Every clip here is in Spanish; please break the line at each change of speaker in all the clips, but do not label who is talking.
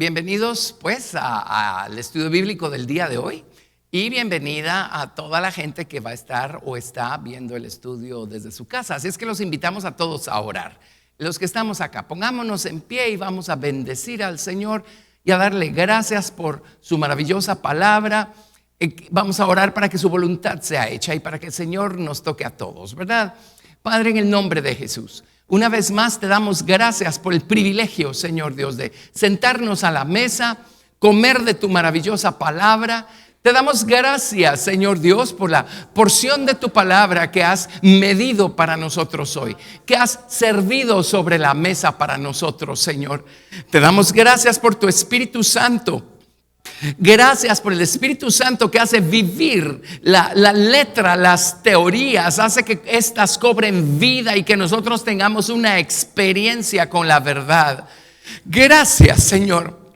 Bienvenidos pues al estudio bíblico del día de hoy y bienvenida a toda la gente que va a estar o está viendo el estudio desde su casa. Así es que los invitamos a todos a orar. Los que estamos acá, pongámonos en pie y vamos a bendecir al Señor y a darle gracias por su maravillosa palabra. Vamos a orar para que su voluntad sea hecha y para que el Señor nos toque a todos, ¿verdad? Padre, en el nombre de Jesús, una vez más te damos gracias por el privilegio, Señor Dios, de sentarnos a la mesa, comer de tu maravillosa palabra. Te damos gracias, Señor Dios, por la porción de tu palabra que has medido para nosotros hoy, que has servido sobre la mesa para nosotros, Señor. Te damos gracias por tu Espíritu Santo. Gracias por el Espíritu Santo que hace vivir la letra, las teorías, hace que éstas cobren vida y que nosotros tengamos una experiencia con la verdad. Gracias, Señor,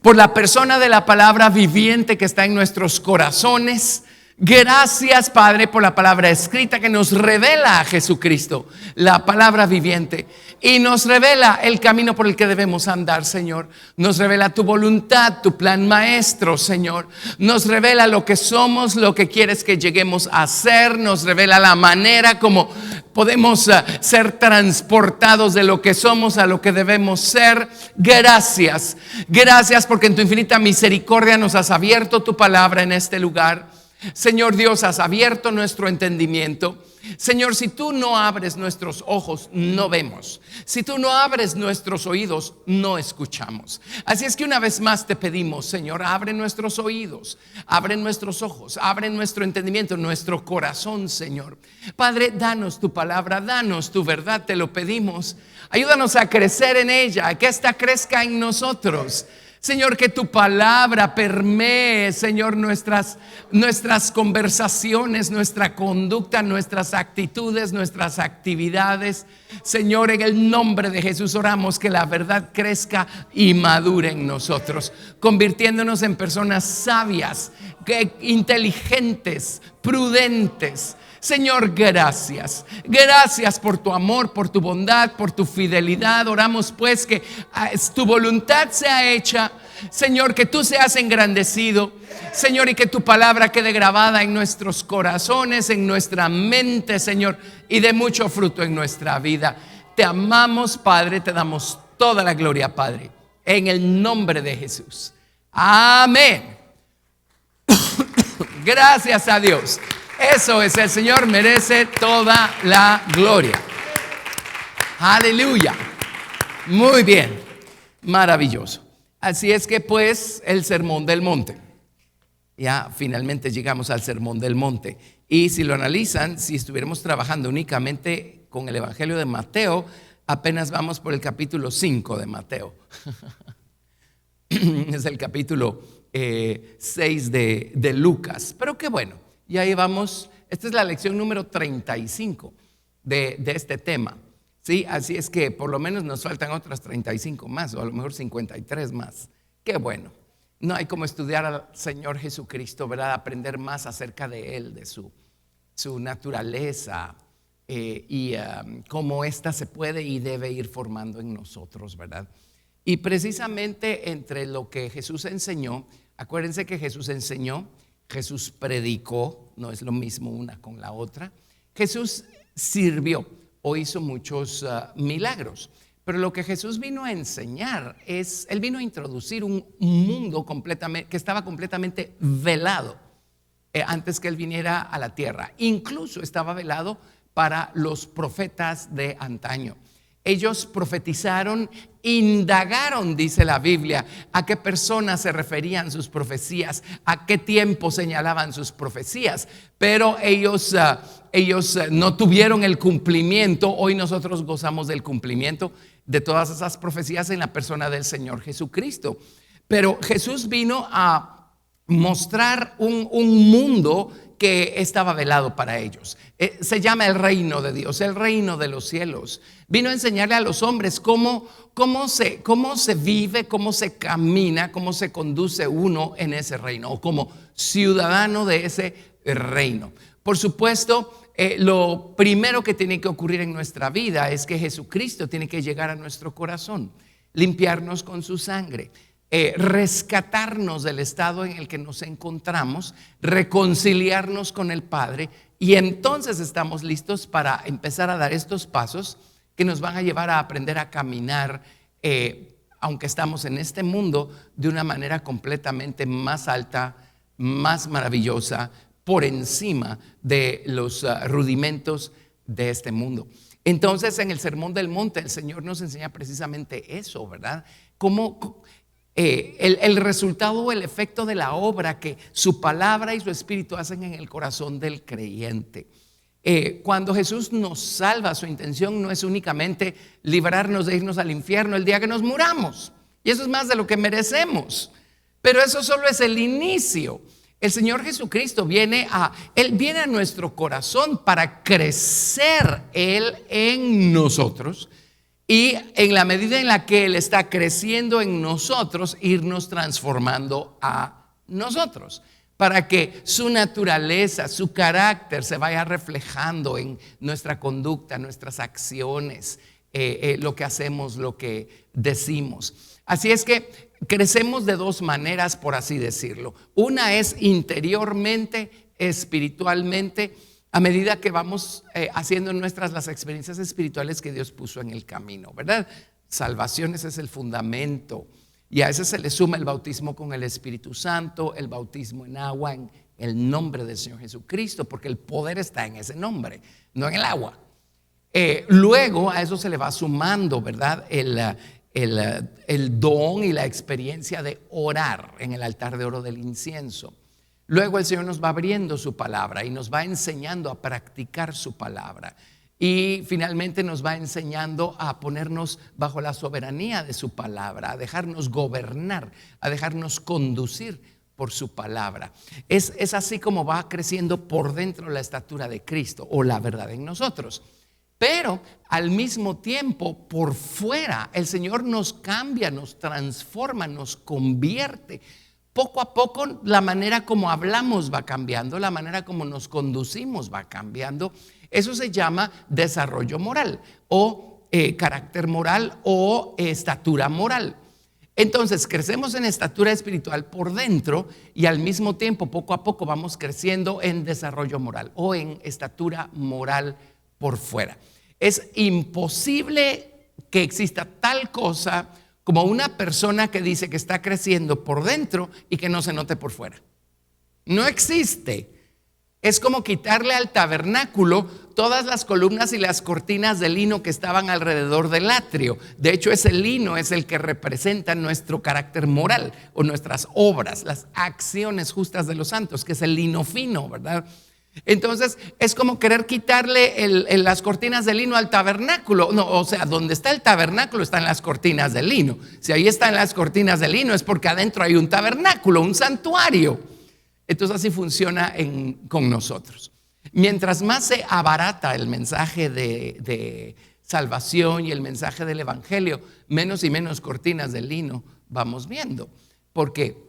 por la persona de la palabra viviente que está en nuestros corazones. Gracias, Padre, por la palabra escrita que nos revela a Jesucristo, la palabra viviente, y nos revela el camino por el que debemos andar, Señor. Nos revela tu voluntad, tu plan maestro, Señor. Nos revela lo que somos, lo que quieres que lleguemos a ser. Nos revela la manera como podemos ser transportados de lo que somos a lo que debemos ser. Gracias, gracias porque en tu infinita misericordia nos has abierto tu palabra en este lugar. Señor Dios, has abierto nuestro entendimiento. Señor, si tú no abres nuestros ojos, no vemos. Si tú no abres nuestros oídos, no escuchamos. Así es que una vez más te pedimos, Señor, abre nuestros oídos, abre nuestros ojos, abre nuestro entendimiento, nuestro corazón, Señor. Padre, danos tu palabra, danos tu verdad, te lo pedimos. Ayúdanos a crecer en ella, que ésta crezca en nosotros. Señor, que tu palabra permee, Señor, nuestras conversaciones, nuestra conducta, nuestras actitudes, nuestras actividades. Señor, en el nombre de Jesús oramos que la verdad crezca y madure en nosotros, convirtiéndonos en personas sabias, inteligentes, prudentes. Señor, gracias. Gracias por tu amor, por tu bondad, por tu fidelidad. Oramos pues que tu voluntad sea hecha. Señor, que tú seas engrandecido. Señor, y que tu palabra quede grabada en nuestros corazones, en nuestra mente, Señor, y de mucho fruto en nuestra vida. Te amamos, Padre, te damos toda la gloria, Padre, en el nombre de Jesús. Amén. Gracias a Dios. Eso es, el Señor merece toda la gloria. Aleluya. Muy bien, maravilloso. Así es que pues el sermón del monte. Ya finalmente llegamos al sermón del monte. Y si lo analizan, si estuviéramos trabajando únicamente con el Evangelio de Mateo, apenas vamos por el capítulo 5 de Mateo. Es el capítulo 6 de Lucas. Pero qué bueno. Y ahí vamos, esta es la lección número 35 de este tema, ¿sí? Así es que por lo menos nos faltan otras 35 más, o a lo mejor 53 más. Qué bueno. No hay como estudiar al Señor Jesucristo, ¿verdad? Aprender más acerca de Él, de su naturaleza y cómo ésta se puede y debe ir formando en nosotros, ¿verdad? Y precisamente entre lo que Jesús enseñó, acuérdense que Jesús enseñó, Jesús predicó, no es lo mismo una con la otra. Jesús sirvió o hizo muchos milagros. Pero lo que Jesús vino a enseñar Él vino a introducir un mundo que estaba completamente velado antes que Él viniera a la tierra. Incluso estaba velado para los profetas de antaño. Ellos profetizaron, indagaron, dice la Biblia, a qué personas se referían sus profecías, a qué tiempo señalaban sus profecías, pero ellos no tuvieron el cumplimiento. Hoy nosotros gozamos del cumplimiento de todas esas profecías en la persona del Señor Jesucristo. Pero Jesús vino a mostrar un mundo que estaba velado para ellos. Se llama el reino de Dios, el reino de los cielos. Vino a enseñarle a los hombres cómo se vive, cómo se camina, cómo se conduce uno en ese reino, o como ciudadano de ese reino. Por supuesto, lo primero que tiene que ocurrir en nuestra vida es que Jesucristo tiene que llegar a nuestro corazón, limpiarnos con su sangre, rescatarnos del estado en el que nos encontramos, reconciliarnos con el Padre, y entonces estamos listos para empezar a dar estos pasos que nos van a llevar a aprender a caminar, aunque estamos en este mundo, de una manera completamente más alta, más maravillosa, por encima de los rudimentos de este mundo. Entonces, en el Sermón del Monte, el Señor nos enseña precisamente eso, ¿verdad? Cómo el resultado o el efecto de la obra que su palabra y su espíritu hacen en el corazón del creyente. Cuando Jesús nos salva, su intención no es únicamente librarnos de irnos al infierno el día que nos muramos, y eso es más de lo que merecemos, pero eso solo es el inicio. El Señor Jesucristo viene a nuestro corazón para crecer Él en nosotros, y en la medida en la que Él está creciendo en nosotros, irnos transformando a nosotros, para que su naturaleza, su carácter se vaya reflejando en nuestra conducta, nuestras acciones, lo que hacemos, lo que decimos. Así es que crecemos de dos maneras, por así decirlo. Una es interiormente, espiritualmente, a medida que vamos haciendo nuestras las experiencias espirituales que Dios puso en el camino, ¿verdad? Salvación, ese es el fundamento. Y a ese se le suma el bautismo con el Espíritu Santo, el bautismo en agua, en el nombre del Señor Jesucristo, porque el poder está en ese nombre, no en el agua. Luego a eso se le va sumando, ¿verdad? El don y la experiencia de orar en el altar de oro del incienso. Luego el Señor nos va abriendo su palabra y nos va enseñando a practicar su palabra. Y finalmente nos va enseñando a ponernos bajo la soberanía de su palabra, a dejarnos gobernar, a dejarnos conducir por su palabra. Es así como va creciendo por dentro la estatura de Cristo o la verdad en nosotros. Pero al mismo tiempo, por fuera, el Señor nos cambia, nos transforma, nos convierte. Poco a poco la manera como hablamos va cambiando, la manera como nos conducimos va cambiando. Eso se llama desarrollo moral o carácter moral o estatura moral. Entonces crecemos en estatura espiritual por dentro y al mismo tiempo poco a poco vamos creciendo en desarrollo moral o en estatura moral por fuera. Es imposible que exista tal cosa como una persona que dice que está creciendo por dentro y que no se note por fuera. No existe. Es como quitarle al tabernáculo todas las columnas y las cortinas de lino que estaban alrededor del atrio. De hecho, ese lino es el que representa nuestro carácter moral o nuestras obras, las acciones justas de los santos, que es el lino fino, ¿verdad? Entonces es como querer quitarle las cortinas de lino al tabernáculo. No, o sea, donde está el tabernáculo están las cortinas de lino. Si ahí están las cortinas de lino es porque adentro hay un tabernáculo, un santuario. Entonces así funciona con nosotros. Mientras más se abarata el mensaje de salvación y el mensaje del evangelio, menos y menos cortinas de lino vamos viendo. Porque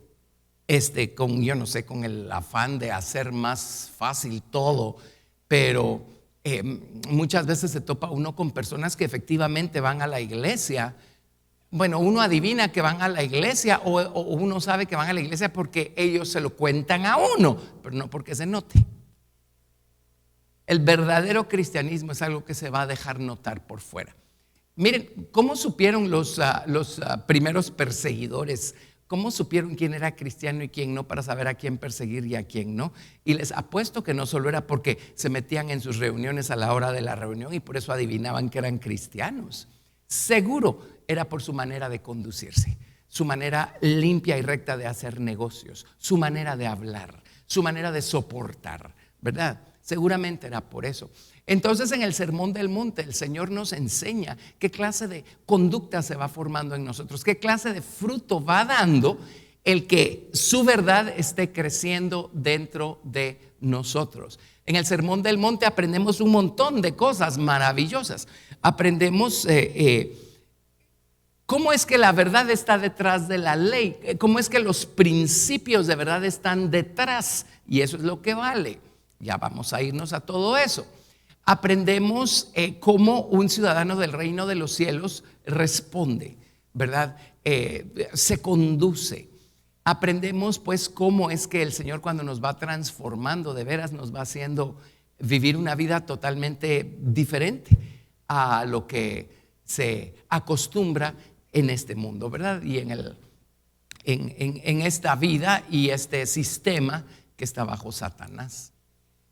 con el afán de hacer más fácil todo, pero muchas veces se topa uno con personas que efectivamente van a la iglesia. Bueno, uno adivina que van a la iglesia o uno sabe que van a la iglesia porque ellos se lo cuentan a uno, pero no porque se note. El verdadero cristianismo es algo que se va a dejar notar por fuera. Miren, ¿cómo supieron los primeros perseguidores? ¿Cómo supieron quién era cristiano y quién no para saber a quién perseguir y a quién no? Y les apuesto que no solo era porque se metían en sus reuniones a la hora de la reunión y por eso adivinaban que eran cristianos. Seguro era por su manera de conducirse, su manera limpia y recta de hacer negocios, su manera de hablar, su manera de soportar, ¿verdad? Seguramente era por eso. Entonces en el Sermón del Monte el Señor nos enseña qué clase de conducta se va formando en nosotros, qué clase de fruto va dando el que su verdad esté creciendo dentro de nosotros. En el Sermón del Monte aprendemos un montón de cosas maravillosas. Aprendemos cómo es que la verdad está detrás de la ley, cómo es que los principios de verdad están detrás, y eso es lo que vale. Ya vamos a irnos a todo eso. Aprendemos cómo un ciudadano del reino de los cielos responde, ¿verdad? se conduce. Aprendemos pues cómo es que el Señor, cuando nos va transformando, de veras nos va haciendo vivir una vida totalmente diferente a lo que se acostumbra en este mundo, ¿verdad? Y en esta vida y este sistema que está bajo Satanás.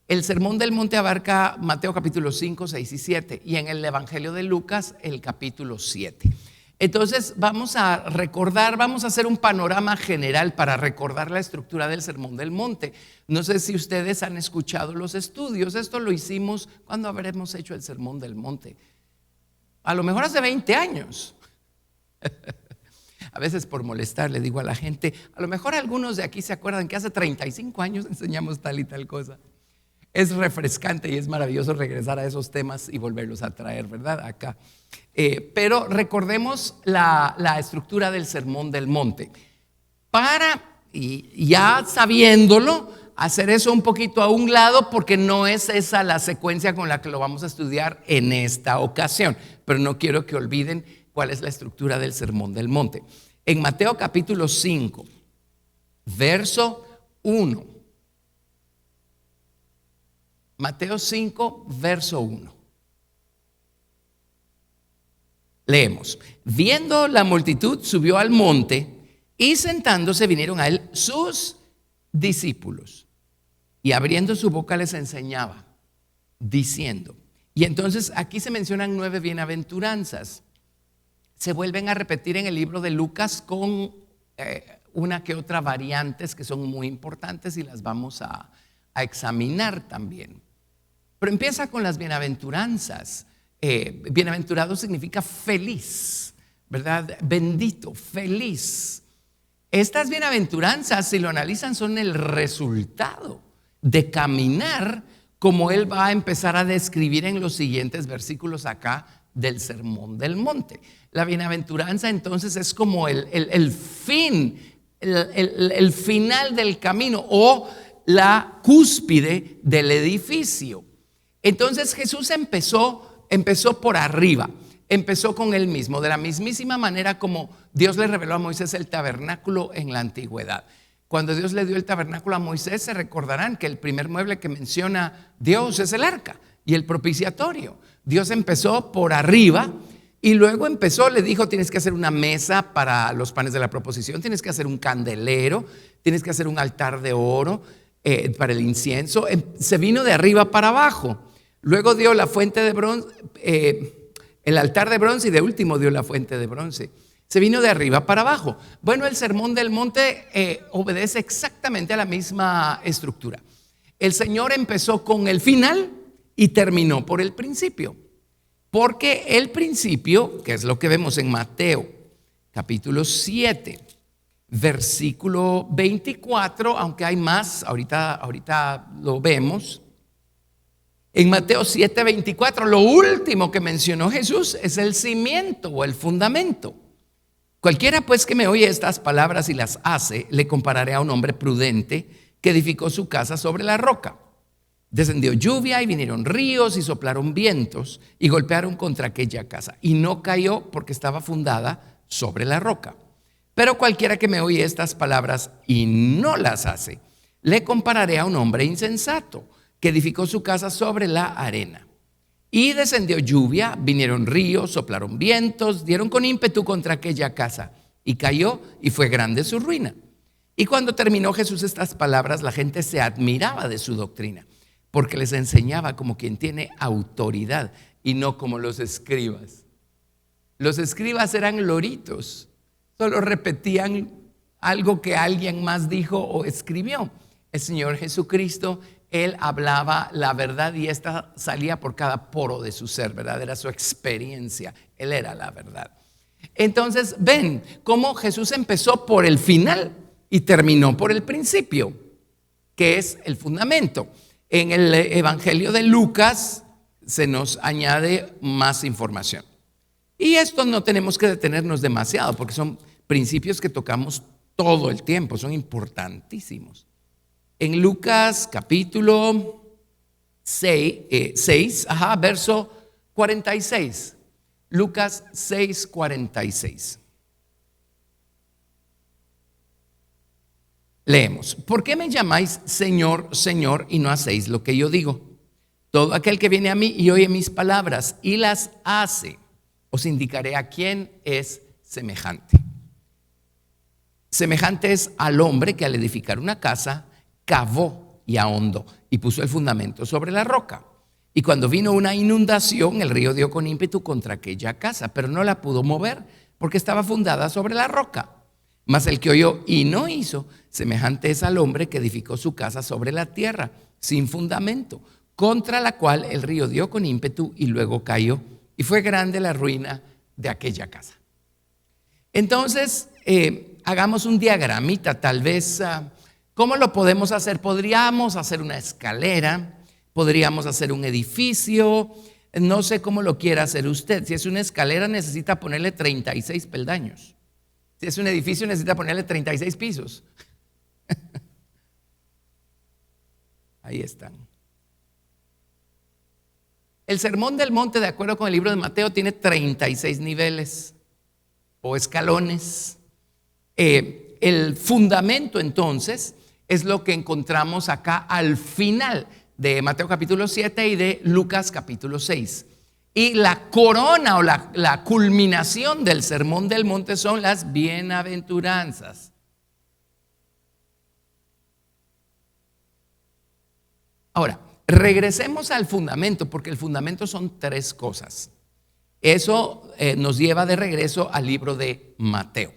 El Sermón del Monte abarca Mateo capítulo 5, 6 y 7 y en el Evangelio de Lucas el capítulo 7. Entonces vamos a recordar, vamos a hacer un panorama general para recordar la estructura del Sermón del Monte. No sé si ustedes han escuchado los estudios. Esto lo hicimos cuando habremos hecho el Sermón del Monte. A lo mejor hace 20 años. A veces por molestar le digo a la gente, a lo mejor algunos de aquí se acuerdan que hace 35 años enseñamos tal y tal cosa. Es refrescante y es maravilloso regresar a esos temas y volverlos a traer, ¿verdad? Acá. Pero recordemos la estructura del Sermón del Monte. Y ya sabiéndolo, hacer eso un poquito a un lado, porque no es esa la secuencia con la que lo vamos a estudiar en esta ocasión. Pero no quiero que olviden cuál es la estructura del Sermón del Monte. En Mateo capítulo 5, verso 1. Mateo 5, verso 1. Leemos: viendo la multitud, subió al monte y sentándose vinieron a él sus discípulos. Y abriendo su boca les enseñaba, diciendo. Y entonces aquí se mencionan 9 bienaventuranzas. Se vuelven a repetir en el libro de Lucas con una que otra variantes que son muy importantes y las vamos a examinar también. Pero empieza con las bienaventuranzas. Bienaventurado significa feliz, ¿verdad? Bendito, feliz. Estas bienaventuranzas, si lo analizan, son el resultado de caminar como él va a empezar a describir en los siguientes versículos acá del Sermón del Monte. La bienaventuranza entonces es como el fin, el final del camino o la cúspide del edificio. Entonces Jesús empezó por arriba, empezó con él mismo, de la mismísima manera como Dios le reveló a Moisés el tabernáculo en la antigüedad. Cuando Dios le dio el tabernáculo a Moisés, se recordarán que el primer mueble que menciona Dios es el arca y el propiciatorio. Dios empezó por arriba y luego le dijo, tienes que hacer una mesa para los panes de la proposición, tienes que hacer un candelero, tienes que hacer un altar de oro para el incienso. Se vino de arriba para abajo. Luego dio la fuente de bronce, el altar de bronce, y de último dio la fuente de bronce. Se vino de arriba para abajo. Bueno, el Sermón del Monte obedece exactamente a la misma estructura. El Señor empezó con el final y terminó por el principio. Porque el principio, que es lo que vemos en Mateo capítulo 7, versículo 24, aunque hay más, ahorita lo vemos. En Mateo 7, 24, lo último que mencionó Jesús es el cimiento o el fundamento. Cualquiera pues que me oye estas palabras y las hace, le compararé a un hombre prudente que edificó su casa sobre la roca. Descendió lluvia y vinieron ríos y soplaron vientos y golpearon contra aquella casa. Y no cayó porque estaba fundada sobre la roca. Pero cualquiera que me oye estas palabras y no las hace, le compararé a un hombre insensato que edificó su casa sobre la arena. Y descendió lluvia, vinieron ríos, soplaron vientos, dieron con ímpetu contra aquella casa, y cayó, y fue grande su ruina. Y cuando terminó Jesús estas palabras, la gente se admiraba de su doctrina, porque les enseñaba como quien tiene autoridad y no como los escribas. Los escribas eran loritos, solo repetían algo que alguien más dijo o escribió. El Señor Jesucristo, Él hablaba la verdad y esta salía por cada poro de su ser, ¿verdad? Era su experiencia, Él era la verdad. Entonces ven cómo Jesús empezó por el final y terminó por el principio, que es el fundamento. En el Evangelio de Lucas se nos añade más información. Y esto no tenemos que detenernos demasiado porque son principios que tocamos todo el tiempo, son importantísimos. En Lucas capítulo 6, verso 46. Lucas 6, 46. Leemos: ¿por qué me llamáis Señor, Señor, y no hacéis lo que yo digo? Todo aquel que viene a mí y oye mis palabras y las hace, os indicaré a quién es semejante. Semejante es al hombre que al edificar una casa cavó y ahondó y puso el fundamento sobre la roca. Y cuando vino una inundación, el río dio con ímpetu contra aquella casa, pero no la pudo mover porque estaba fundada sobre la roca. Mas el que oyó y no hizo, semejante es al hombre que edificó su casa sobre la tierra, sin fundamento, contra la cual el río dio con ímpetu y luego cayó. Y fue grande la ruina de aquella casa. Entonces, hagamos un diagramita, tal vez. ¿Cómo lo podemos hacer? Podríamos hacer una escalera, podríamos hacer un edificio, no sé cómo lo quiera hacer usted. Si es una escalera, necesita ponerle 36 peldaños. Si es un edificio, necesita ponerle 36 pisos. Ahí están. El Sermón del Monte, de acuerdo con el libro de Mateo, tiene 36 niveles o escalones. El fundamento, entonces, es lo que encontramos acá al final de Mateo capítulo 7 y de Lucas capítulo 6. Y la corona o la culminación del Sermón del Monte son las bienaventuranzas. Ahora, regresemos al fundamento, porque el fundamento son tres cosas. Eso nos lleva de regreso al libro de Mateo.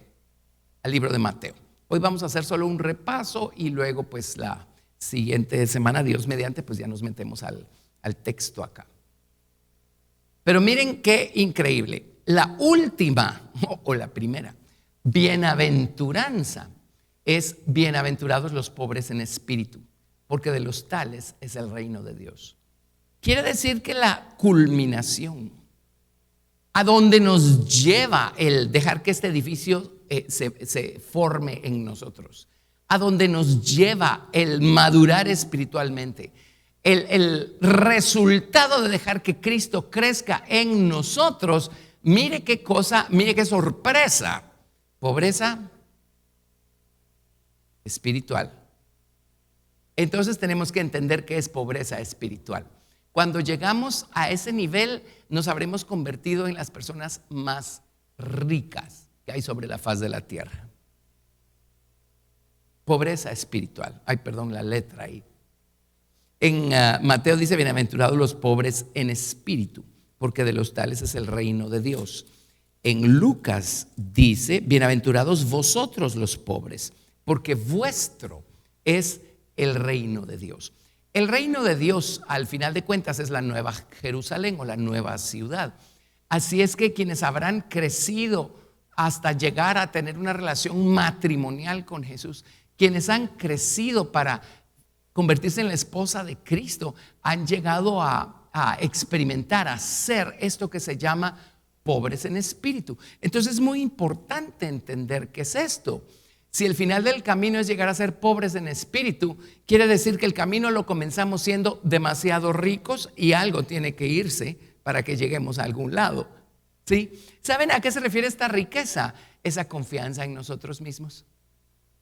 Al libro de Mateo. Hoy vamos a hacer solo un repaso y luego pues la siguiente semana, Dios mediante, pues ya nos metemos al texto acá. Pero miren qué increíble. La última o la primera bienaventuranza es: bienaventurados los pobres en espíritu, porque de los tales es el reino de Dios. Quiere decir que la culminación, a donde nos lleva el dejar que este edificio se forme en nosotros, a donde nos lleva el madurar espiritualmente, el resultado de dejar que Cristo crezca en nosotros, mire qué cosa, mire qué sorpresa: pobreza espiritual. Entonces tenemos que entender qué es pobreza espiritual. Cuando llegamos a ese nivel, nos habremos convertido en las personas más ricas que hay sobre la faz de la tierra. Pobreza espiritual. Ay, perdón, la letra ahí. En Mateo dice: bienaventurados los pobres en espíritu, porque de los tales es el reino de Dios. En Lucas dice: bienaventurados vosotros los pobres, porque vuestro es el reino de Dios. El reino de Dios, al final de cuentas, es la nueva Jerusalén o la nueva ciudad. Así es que quienes habrán crecido hasta llegar a tener una relación matrimonial con Jesús, quienes han crecido para convertirse en la esposa de Cristo, han llegado a experimentar, a ser esto que se llama pobres en espíritu. Entonces es muy importante entender qué es esto. Si el final del camino es llegar a ser pobres en espíritu, quiere decir que el camino lo comenzamos siendo demasiado ricos y algo tiene que irse para que lleguemos a algún lado. ¿Sí? ¿Saben a qué se refiere esta riqueza? Esa confianza en nosotros mismos,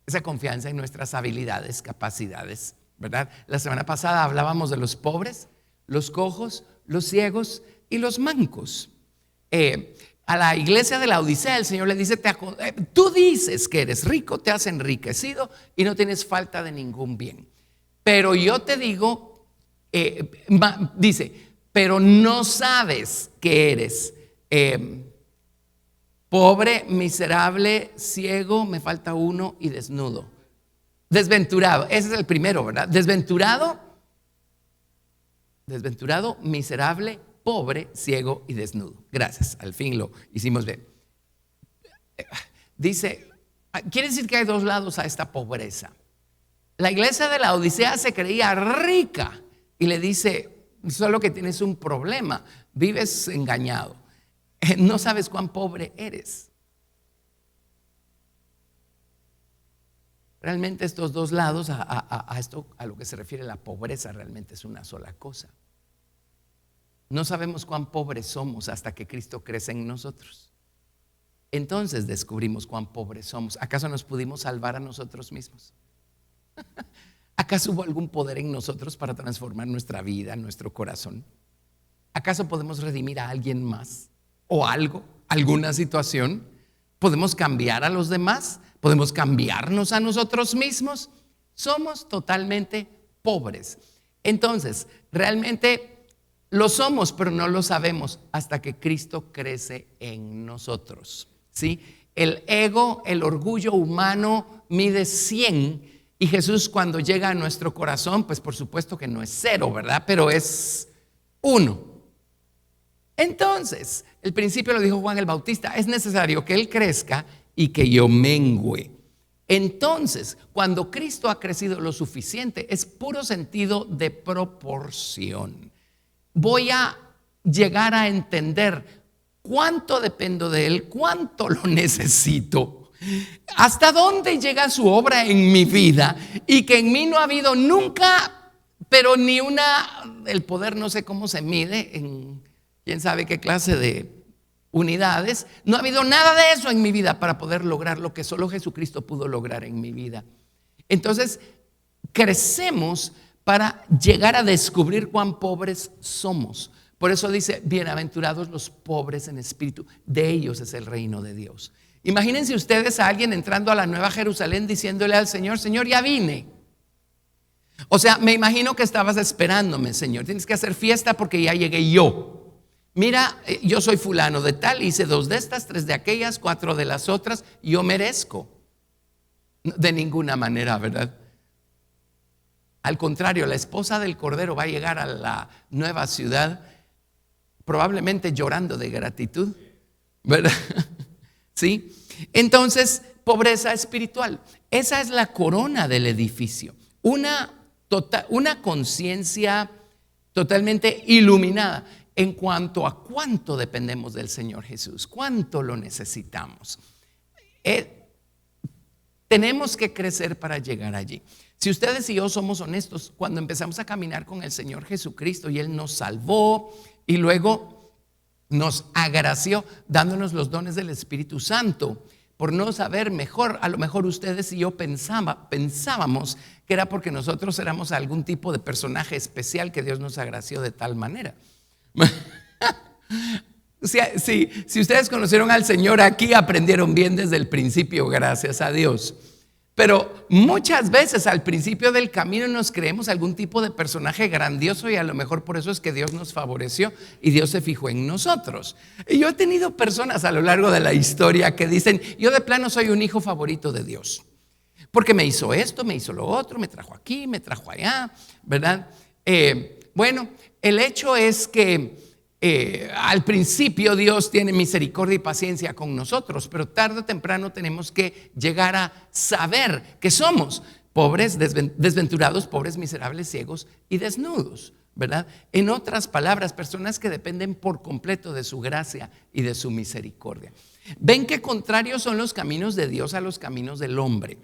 esa confianza en nuestras habilidades, capacidades, ¿verdad? La semana pasada hablábamos de los pobres, los cojos, los ciegos y los mancos. A la iglesia de la Odisea el Señor le dice: tú dices que eres rico, te has enriquecido y no tienes falta de ningún bien. Pero yo te digo, dice, pero no sabes que eres pobre, miserable, ciego, me falta uno, y desnudo. Desventurado, ese es el primero, ¿verdad? Desventurado, miserable, pobre, ciego y desnudo. Gracias, al fin lo hicimos bien. Dice, quiere decir que hay dos lados a esta pobreza. La iglesia de la Odisea se creía rica y le dice: solo que tienes un problema, vives engañado, no sabes cuán pobre eres. Realmente estos dos lados a lo que se refiere la pobreza realmente es una sola cosa. No sabemos cuán pobres somos hasta que Cristo crece en nosotros. Entonces descubrimos cuán pobres somos. ¿Acaso nos pudimos salvar a nosotros mismos? ¿Acaso hubo algún poder en nosotros para transformar nuestra vida, nuestro corazón? ¿Acaso podemos redimir a alguien más? ¿O algo? ¿Alguna situación? ¿Podemos cambiar a los demás? ¿Podemos cambiarnos a nosotros mismos? Somos totalmente pobres. Entonces, realmente lo somos, pero no lo sabemos hasta que Cristo crece en nosotros, ¿sí? El ego, el orgullo humano mide 100 y Jesús cuando llega a nuestro corazón, pues por supuesto que no es 0, ¿verdad? Pero es 1. Entonces, el principio lo dijo Juan el Bautista, es necesario que Él crezca y que yo mengüe. Entonces, cuando Cristo ha crecido lo suficiente, es puro sentido de proporción. Voy a llegar a entender cuánto dependo de Él, cuánto lo necesito, hasta dónde llega su obra en mi vida y que en mí no ha habido nunca, pero ni el poder no sé cómo se mide en quién sabe qué clase de unidades, no ha habido nada de eso en mi vida para poder lograr lo que solo Jesucristo pudo lograr en mi vida. Entonces, crecemos para llegar a descubrir cuán pobres somos. Por eso dice, bienaventurados los pobres en espíritu, de ellos es el reino de Dios. Imagínense ustedes a alguien entrando a la Nueva Jerusalén diciéndole al Señor, Señor, ya vine. O sea, me imagino que estabas esperándome, Señor, tienes que hacer fiesta porque ya llegué yo. Mira, yo soy fulano de tal, hice 2 de estas, 3 de aquellas, 4 de las otras, yo merezco. De ninguna manera, ¿verdad? Al contrario, la esposa del Cordero va a llegar a la nueva ciudad probablemente llorando de gratitud, ¿verdad? ¿Sí? Entonces, pobreza espiritual. Esa es la corona del edificio. Una conciencia totalmente iluminada en cuanto a cuánto dependemos del Señor Jesús, cuánto lo necesitamos. Tenemos que crecer para llegar allí. Si ustedes y yo somos honestos, cuando empezamos a caminar con el Señor Jesucristo y Él nos salvó y luego nos agració dándonos los dones del Espíritu Santo, por no saber mejor, a lo mejor ustedes y yo pensábamos que era porque nosotros éramos algún tipo de personaje especial que Dios nos agració de tal manera. Si ustedes conocieron al Señor aquí, aprendieron bien desde el principio, gracias a Dios. Pero muchas veces al principio del camino nos creemos algún tipo de personaje grandioso y a lo mejor por eso es que Dios nos favoreció y Dios se fijó en nosotros. Y yo he tenido personas a lo largo de la historia que dicen, yo de plano soy un hijo favorito de Dios, porque me hizo esto, me hizo lo otro, me trajo aquí, me trajo allá, ¿verdad? Bueno, el hecho es que al principio Dios tiene misericordia y paciencia con nosotros, pero tarde o temprano tenemos que llegar a saber que somos pobres, desventurados, pobres, miserables, ciegos y desnudos, ¿verdad? En otras palabras, personas que dependen por completo de su gracia y de su misericordia. Ven que contrarios son los caminos de Dios a los caminos del hombre.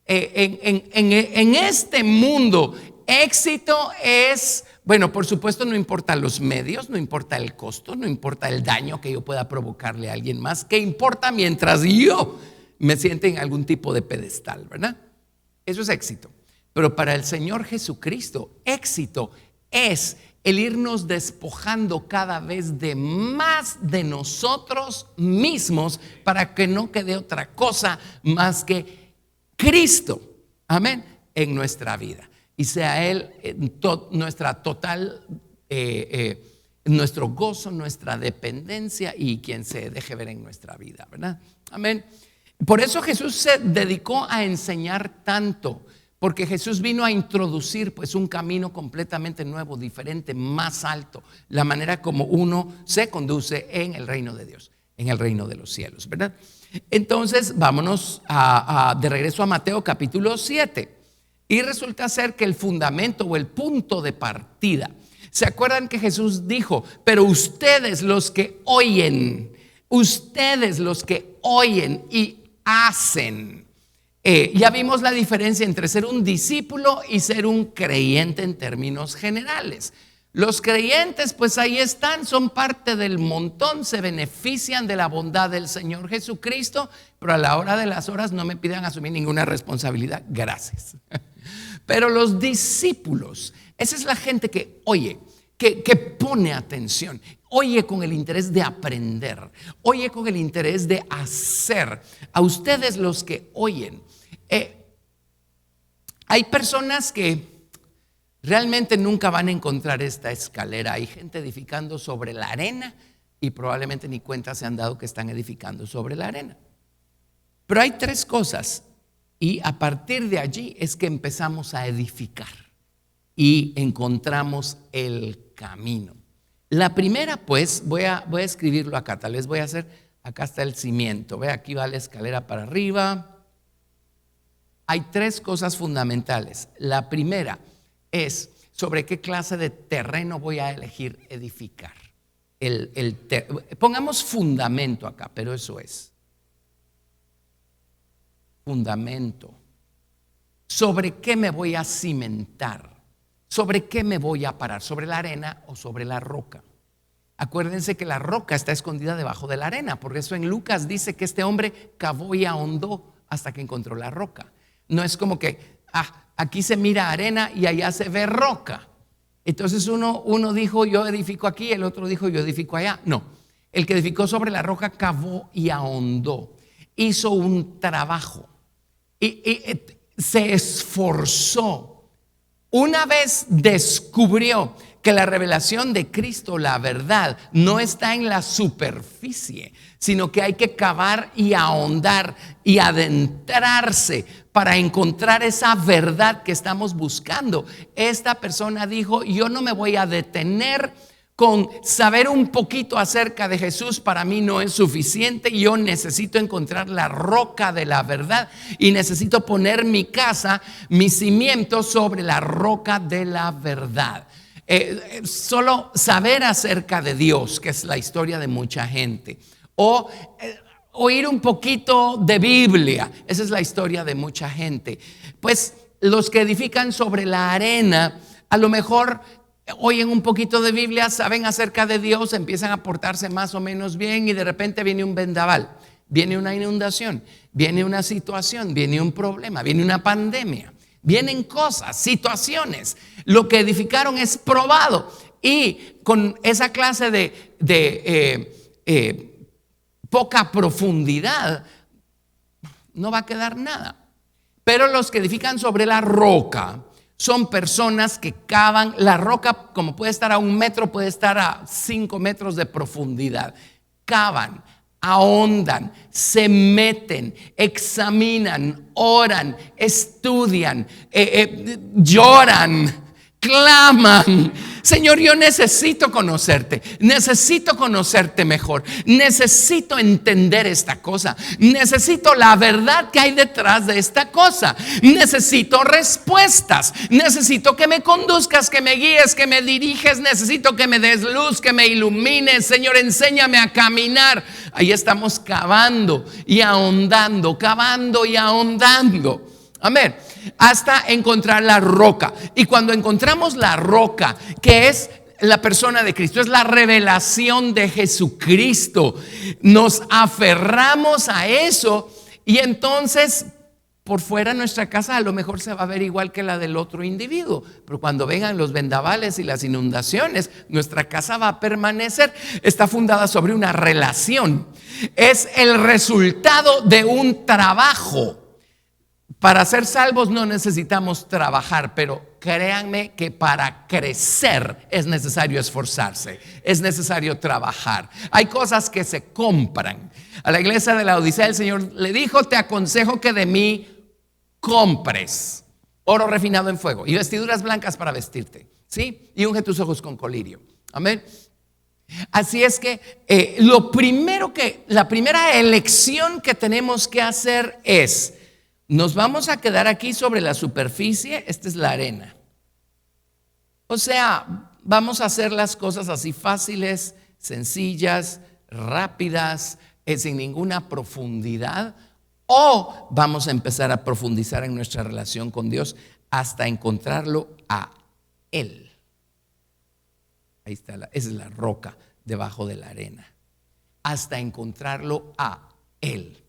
En este mundo, éxito es, bueno, por supuesto no importa los medios, no importa el costo, no importa el daño que yo pueda provocarle a alguien más. ¿Qué importa mientras yo me siente en algún tipo de pedestal, verdad? Eso es éxito. Pero para el Señor Jesucristo, éxito es el irnos despojando cada vez de más de nosotros mismos para que no quede otra cosa más que Cristo, amén, en nuestra vida. Y sea Él nuestra total, nuestro gozo, nuestra dependencia y quien se deje ver en nuestra vida, ¿verdad? Amén. Por eso Jesús se dedicó a enseñar tanto, porque Jesús vino a introducir pues un camino completamente nuevo, diferente, más alto, la manera como uno se conduce en el reino de Dios, en el reino de los cielos, ¿verdad? Entonces vámonos de regreso a Mateo capítulo 7 y resulta ser que el fundamento o el punto de partida, ¿se acuerdan que Jesús dijo? Pero ustedes los que oyen y hacen. Ya vimos la diferencia entre ser un discípulo y ser un creyente en términos generales. Los creyentes pues ahí están, son parte del montón, se benefician de la bondad del Señor Jesucristo, pero a la hora de las horas no me pidan asumir ninguna responsabilidad, gracias. Pero los discípulos, esa es la gente que oye, que pone atención, oye con el interés de aprender, oye con el interés de hacer. A ustedes los que oyen, hay personas que realmente nunca van a encontrar esta escalera. Hay gente edificando sobre la arena y probablemente ni cuenta se han dado que están edificando sobre la arena. Pero hay tres cosas y a partir de allí es que empezamos a edificar y encontramos el camino. La primera, pues, voy a escribirlo acá, tal vez voy a hacer, acá está el cimiento, ve, aquí va la escalera para arriba. Hay tres cosas fundamentales. La primera es sobre qué clase de terreno voy a elegir edificar. Pongamos fundamento acá, pero eso es fundamento. ¿Sobre qué me voy a cimentar? ¿Sobre qué me voy a parar? ¿Sobre la arena o sobre la roca? Acuérdense que la roca está escondida debajo de la arena. Por eso en Lucas dice que este hombre cavó y ahondó hasta que encontró la roca. No es como que aquí se mira arena y allá se ve roca. Entonces uno dijo yo edifico aquí, el otro dijo yo edifico allá. No, el que edificó sobre la roca cavó y ahondó. Hizo un trabajo y se esforzó. Una vez descubrió que la revelación de Cristo, la verdad, no está en la superficie, sino que hay que cavar y ahondar y adentrarse para encontrar esa verdad que estamos buscando. Esta persona dijo, yo no me voy a detener con saber un poquito acerca de Jesús, para mí no es suficiente. Yo necesito encontrar la roca de la verdad y necesito poner mi casa, mis cimientos sobre la roca de la verdad. Solo saber acerca de Dios, que es la historia de mucha gente, o oír un poquito de Biblia, esa es la historia de mucha gente. Pues los que edifican sobre la arena, a lo mejor oyen un poquito de Biblia, saben acerca de Dios, empiezan a portarse más o menos bien y de repente viene un vendaval, viene una inundación, viene una situación, viene un problema, viene una pandemia, vienen cosas, situaciones. Lo que edificaron es probado y con esa clase de poca profundidad no va a quedar nada. Pero los que edifican sobre la roca son personas que cavan. La roca, como puede estar a 1 metro, puede estar a 5 metros de profundidad. Cavan, ahondan, se meten, examinan, oran, estudian, lloran, claman. Señor, yo necesito conocerte mejor, necesito entender esta cosa, necesito la verdad que hay detrás de esta cosa, necesito respuestas, necesito que me conduzcas, que me guíes, que me diriges, necesito que me des luz, que me ilumines. Señor, enséñame a caminar. Ahí estamos cavando y ahondando, cavando y ahondando. Amén. Hasta encontrar la roca. Y cuando encontramos la roca, que es la persona de Cristo, es la revelación de Jesucristo, nos aferramos a eso y entonces por fuera nuestra casa a lo mejor se va a ver igual que la del otro individuo, pero cuando vengan los vendavales y las inundaciones, nuestra casa va a permanecer. Está fundada sobre una relación, es el resultado de un trabajo. Para ser salvos no necesitamos trabajar, pero créanme que para crecer es necesario esforzarse, es necesario trabajar. Hay cosas que se compran. A la iglesia de la Odisea el Señor le dijo, te aconsejo que de mí compres oro refinado en fuego y vestiduras blancas para vestirte, ¿sí? Y unge tus ojos con colirio. Amén. Así es que la primera elección que tenemos que hacer es: ¿nos vamos a quedar aquí sobre la superficie? Esta es la arena. O sea, vamos a hacer las cosas así fáciles, sencillas, rápidas, sin ninguna profundidad. O vamos a empezar a profundizar en nuestra relación con Dios hasta encontrarlo a Él. Ahí está, esa es la roca debajo de la arena. Hasta encontrarlo a Él.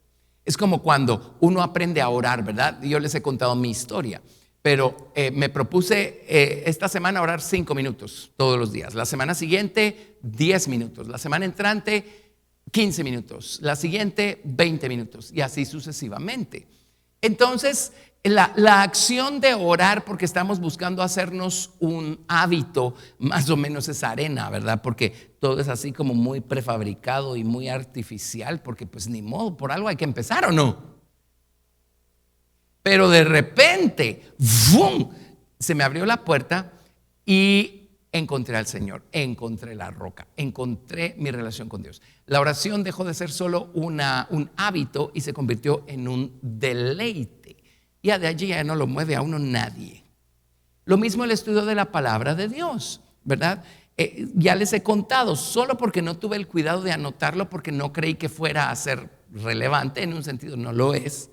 Es como cuando uno aprende a orar, ¿verdad? Yo les he contado mi historia. pero me propuse esta semana orar 5 minutos todos los días. La semana siguiente, 10 minutos. La semana entrante, 15 minutos. La siguiente, 20 minutos. Y así sucesivamente. Entonces, la acción de orar, porque estamos buscando hacernos un hábito, más o menos es arena, ¿verdad? Porque todo es así como muy prefabricado y muy artificial, porque pues ni modo, por algo hay que empezar, ¿o no? Pero de repente, ¡fum!, se me abrió la puerta y encontré al Señor, encontré la roca, encontré mi relación con Dios. La oración dejó de ser solo un hábito y se convirtió en un deleite. Ya de allí ya no lo mueve a uno nadie. Lo mismo el estudio de la palabra de Dios, ¿verdad? Ya les he contado, solo porque no tuve el cuidado de anotarlo, porque no creí que fuera a ser relevante, en un sentido no lo es.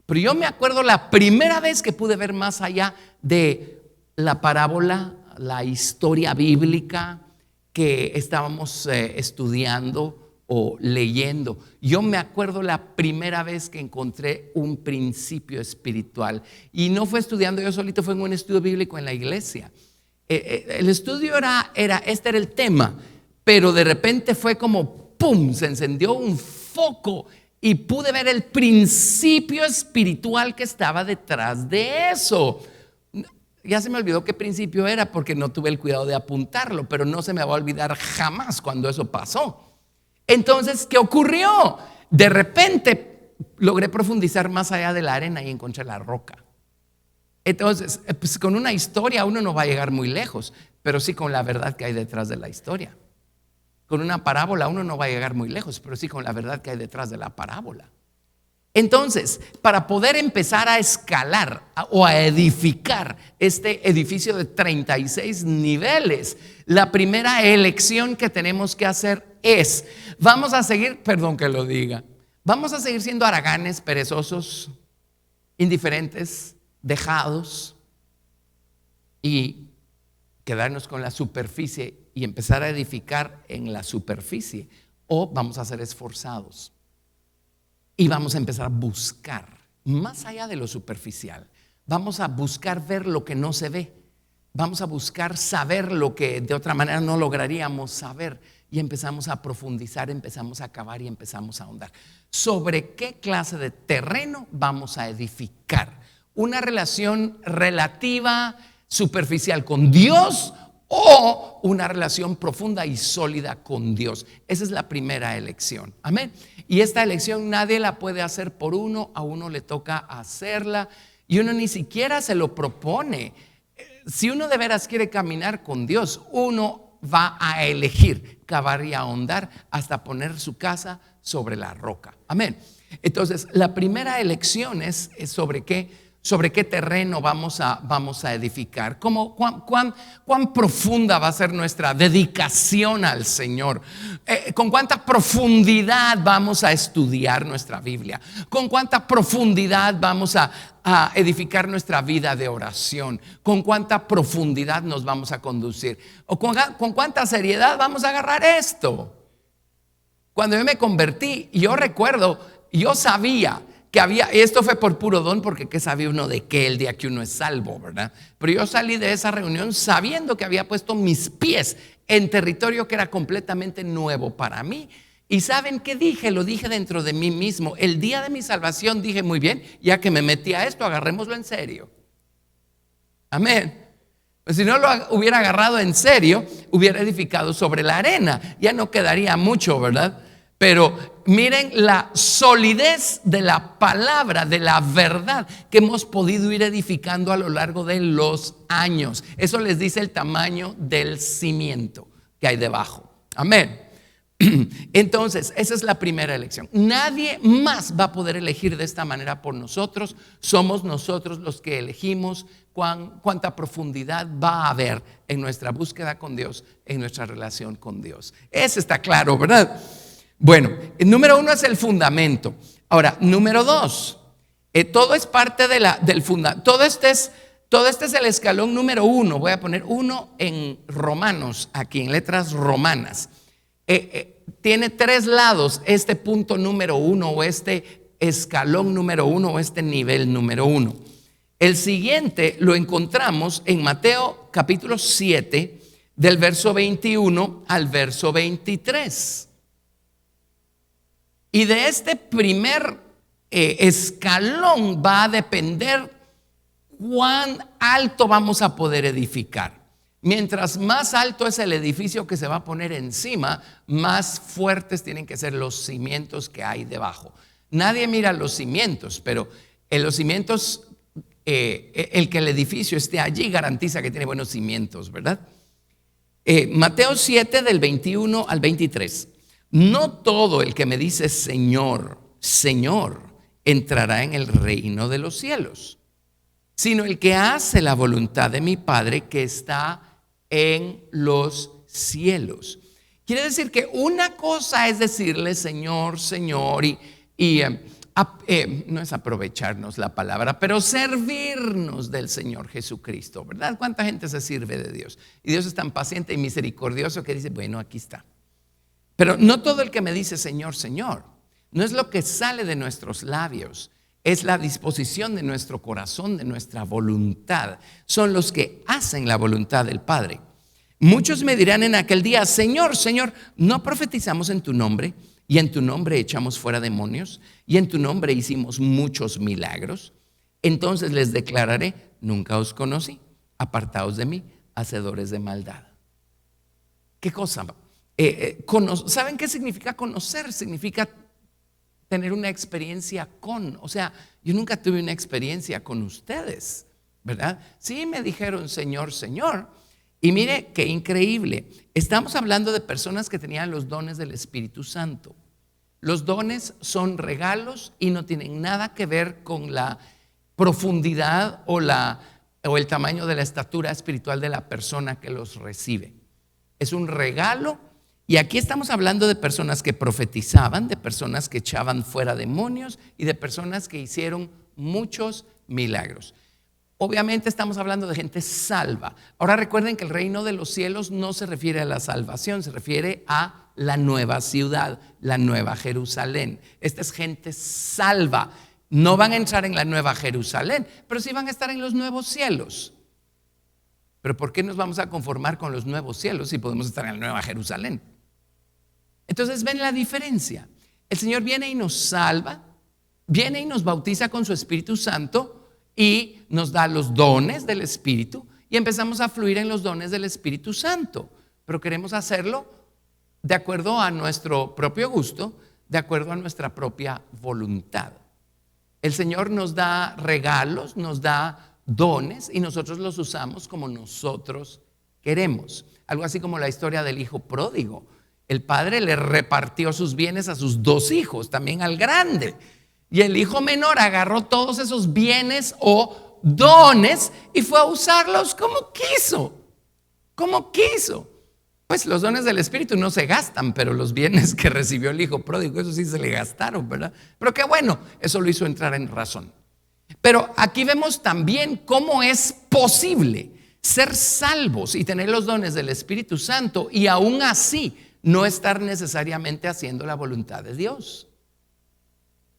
Pero yo me acuerdo la primera vez que pude ver más allá de la parábola, la historia bíblica que estábamos estudiando o leyendo. Yo me acuerdo la primera vez que encontré un principio espiritual. Y no fue estudiando yo solito, fue en un estudio bíblico en la iglesia. El estudio este era el tema, pero de repente fue como ¡pum!, se encendió un foco y pude ver el principio espiritual que estaba detrás de eso. Ya se me olvidó qué principio era porque no tuve el cuidado de apuntarlo, pero no se me va a olvidar jamás cuando eso pasó. Entonces, ¿qué ocurrió? De repente logré profundizar más allá de la arena y encontré la roca. Entonces, pues con una historia uno no va a llegar muy lejos, pero sí con la verdad que hay detrás de la historia. Con una parábola uno no va a llegar muy lejos, pero sí con la verdad que hay detrás de la parábola. Entonces, para poder empezar a escalar o a edificar este edificio de 36 niveles, la primera elección que tenemos que hacer es, vamos a seguir, perdón que lo diga, vamos a seguir siendo haraganes, perezosos, indiferentes, dejados y quedarnos con la superficie y empezar a edificar en la superficie, o vamos a ser esforzados. Y vamos a empezar a buscar más allá de lo superficial. Vamos a buscar ver lo que no se ve. Vamos a buscar saber lo que de otra manera no lograríamos saber. Y empezamos a profundizar, empezamos a cavar y empezamos a ahondar. ¿Sobre qué clase de terreno vamos a edificar? ¿Una relación relativa, superficial con Dios o una relación profunda y sólida con Dios? Esa es la primera elección. Amén. Y esta elección nadie la puede hacer por uno, a uno le toca hacerla y uno ni siquiera se lo propone. Si uno de veras quiere caminar con Dios, uno va a elegir cavar y ahondar hasta poner su casa sobre la roca. Amén. Entonces, la primera elección es sobre qué terreno vamos a edificar, cuán profunda va a ser nuestra dedicación al Señor, con cuánta profundidad vamos a estudiar nuestra Biblia, con cuánta profundidad vamos a edificar nuestra vida de oración, con cuánta profundidad nos vamos a conducir, o con cuánta seriedad vamos a agarrar esto. Cuando yo me convertí, yo recuerdo, yo sabía que había, esto fue por puro don, porque qué sabía uno de qué el día que uno es salvo, ¿verdad? Pero yo salí de esa reunión sabiendo que había puesto mis pies en territorio que era completamente nuevo para mí. Y ¿saben qué dije? Lo dije dentro de mí mismo. El día de mi salvación dije, muy bien, ya que me metí a esto, agarrémoslo en serio. Amén. Si no lo hubiera agarrado en serio, hubiera edificado sobre la arena. Ya no quedaría mucho, ¿verdad? Pero miren la solidez de la palabra, de la verdad que hemos podido ir edificando a lo largo de los años. Eso les dice el tamaño del cimiento que hay debajo. Amén. Entonces, esa es la primera elección. Nadie más va a poder elegir de esta manera por nosotros. Somos nosotros los que elegimos cuánta profundidad va a haber en nuestra búsqueda con Dios, en nuestra relación con Dios. Eso está claro, ¿verdad? Bueno, el número 1 es el fundamento. Ahora, número 2, todo es parte del fundamento. Todo este es el escalón número 1. Voy a poner 1 en romanos, aquí en letras romanas. Tiene 3 lados este punto número 1 o este escalón número 1 o este nivel número 1. El siguiente lo encontramos en Mateo capítulo 7, del verso 21 al verso 23. Y de este primer escalón va a depender cuán alto vamos a poder edificar. Mientras más alto es el edificio que se va a poner encima, más fuertes tienen que ser los cimientos que hay debajo. Nadie mira los cimientos, pero en los cimientos, el que el edificio esté allí garantiza que tiene buenos cimientos, ¿verdad? Mateo 7 del 21 al 23. No todo el que me dice Señor, Señor, entrará en el reino de los cielos, sino el que hace la voluntad de mi Padre que está en los cielos. Quiere decir que una cosa es decirle Señor, Señor, y no es aprovecharnos la palabra, pero servirnos del Señor Jesucristo, ¿verdad? ¿Cuánta gente se sirve de Dios? Y Dios es tan paciente y misericordioso que dice, bueno, aquí está. Pero no todo el que me dice Señor, Señor, no es lo que sale de nuestros labios, es la disposición de nuestro corazón, de nuestra voluntad. Son los que hacen la voluntad del Padre. Muchos me dirán en aquel día, Señor, Señor, ¿no profetizamos en tu nombre? Y en tu nombre echamos fuera demonios, y en tu nombre hicimos muchos milagros. Entonces les declararé, nunca os conocí, apartaos de mí, hacedores de maldad. ¿Qué cosa? ¿Saben qué significa conocer? Significa tener una experiencia con. O sea, yo nunca tuve una experiencia con ustedes, ¿verdad? Sí me dijeron Señor, Señor. Y mire qué increíble. Estamos hablando de personas que tenían los dones del Espíritu Santo. Los dones son regalos y no tienen nada que ver con la profundidad o el tamaño de la estatura espiritual de la persona que los recibe. Es un regalo. Y aquí estamos hablando de personas que profetizaban, de personas que echaban fuera demonios y de personas que hicieron muchos milagros. Obviamente estamos hablando de gente salva. Ahora recuerden que el reino de los cielos no se refiere a la salvación, se refiere a la nueva ciudad, la nueva Jerusalén. Esta es gente salva. No van a entrar en la nueva Jerusalén, pero sí van a estar en los nuevos cielos. Pero ¿por qué nos vamos a conformar con los nuevos cielos si podemos estar en la nueva Jerusalén? Entonces ven la diferencia. El Señor viene y nos salva, viene y nos bautiza con su Espíritu Santo y nos da los dones del Espíritu y empezamos a fluir en los dones del Espíritu Santo. Pero queremos hacerlo de acuerdo a nuestro propio gusto, de acuerdo a nuestra propia voluntad. El Señor nos da regalos, nos da dones y nosotros los usamos como nosotros queremos. Algo así como la historia del hijo pródigo. El padre le repartió sus bienes a sus dos hijos, también al grande. Y el hijo menor agarró todos esos bienes o dones y fue a usarlos como quiso. Como quiso. Pues los dones del Espíritu no se gastan, pero los bienes que recibió el hijo pródigo, eso sí se le gastaron, ¿verdad? Pero qué bueno, eso lo hizo entrar en razón. Pero aquí vemos también cómo es posible ser salvos y tener los dones del Espíritu Santo y aún así no estar necesariamente haciendo la voluntad de Dios,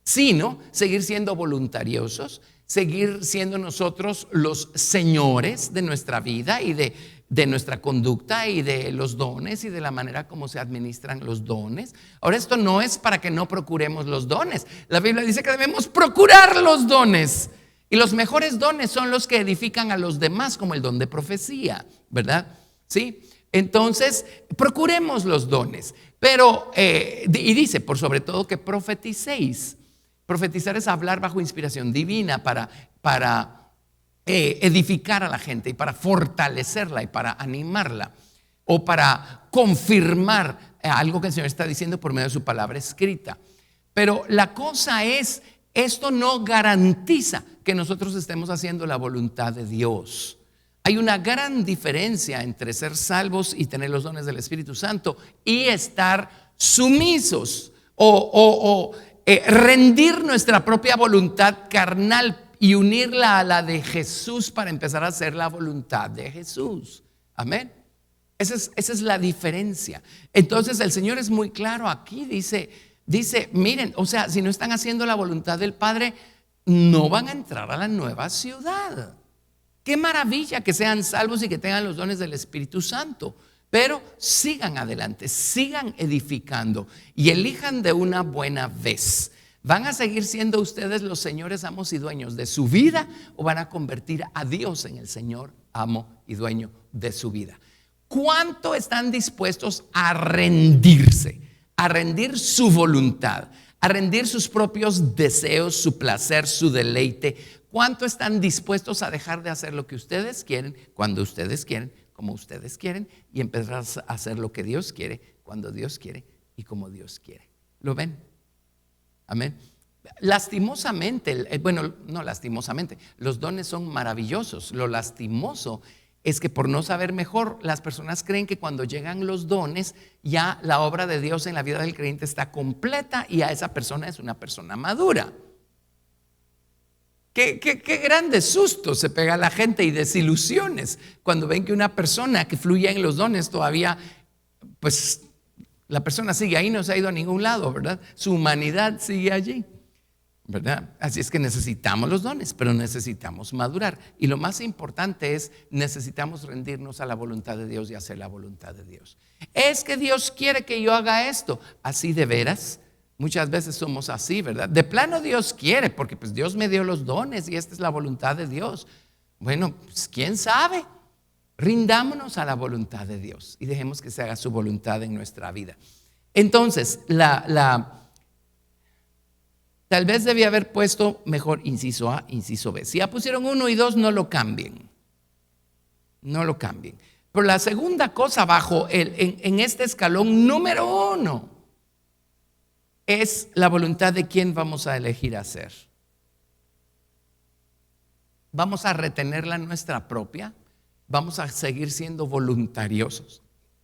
sino seguir siendo voluntariosos, seguir siendo nosotros los señores de nuestra vida y de nuestra conducta y de los dones y de la manera como se administran los dones. Ahora, esto no es para que no procuremos los dones. La Biblia dice que debemos procurar los dones. Y los mejores dones son los que edifican a los demás, como el don de profecía, ¿verdad? ¿Sí? Entonces, procuremos los dones. Pero, y dice, por sobre todo que profeticéis. Profetizar es hablar bajo inspiración divina para edificar a la gente y para fortalecerla y para animarla o para confirmar algo que el Señor está diciendo por medio de su palabra escrita. Pero la cosa es, esto no garantiza que nosotros estemos haciendo la voluntad de Dios. Hay una gran diferencia entre ser salvos y tener los dones del Espíritu Santo y estar sumisos o rendir nuestra propia voluntad carnal y unirla a la de Jesús para empezar a hacer la voluntad de Jesús. Amén. Esa es la diferencia. Entonces el Señor es muy claro aquí, dice, miren, o sea, si no están haciendo la voluntad del Padre, no van a entrar a la nueva ciudad. Qué maravilla que sean salvos y que tengan los dones del Espíritu Santo. Pero sigan adelante, sigan edificando y elijan de una buena vez. ¿Van a seguir siendo ustedes los señores, amos y dueños de su vida o van a convertir a Dios en el Señor, amo y dueño de su vida? ¿Cuánto están dispuestos a rendirse, a rendir su voluntad, a rendir sus propios deseos, su placer, su deleite? ¿Cuánto están dispuestos a dejar de hacer lo que ustedes quieren, cuando ustedes quieren, como ustedes quieren, y empezar a hacer lo que Dios quiere, cuando Dios quiere y como Dios quiere? ¿Lo ven? Amén. Lastimosamente, bueno, no lastimosamente, los dones son maravillosos. Lo lastimoso es que por no saber mejor, las personas creen que cuando llegan los dones, ya la obra de Dios en la vida del creyente está completa y a esa persona es una persona madura. Qué grandes sustos se pega la gente y desilusiones cuando ven que una persona que fluye en los dones todavía, pues la persona sigue ahí, no se ha ido a ningún lado, ¿verdad? Su humanidad sigue allí, ¿verdad? Así es que necesitamos los dones, pero necesitamos madurar. Y lo más importante es, necesitamos rendirnos a la voluntad de Dios y hacer la voluntad de Dios. Es que Dios quiere que yo haga esto. ¿Así de veras? Muchas veces somos así, ¿verdad? De plano Dios quiere, porque pues Dios me dio los dones y esta es la voluntad de Dios. Bueno, pues quién sabe. Rindámonos a la voluntad de Dios y dejemos que se haga su voluntad en nuestra vida. Entonces, tal vez debía haber puesto mejor inciso A, inciso B. Si ya pusieron 1 y 2, no lo cambien. No lo cambien. Pero la segunda cosa abajo, en este escalón número 1, es la voluntad de quién vamos a elegir hacer. ¿Vamos a retener la nuestra propia? ¿Vamos a seguir siendo voluntariosos?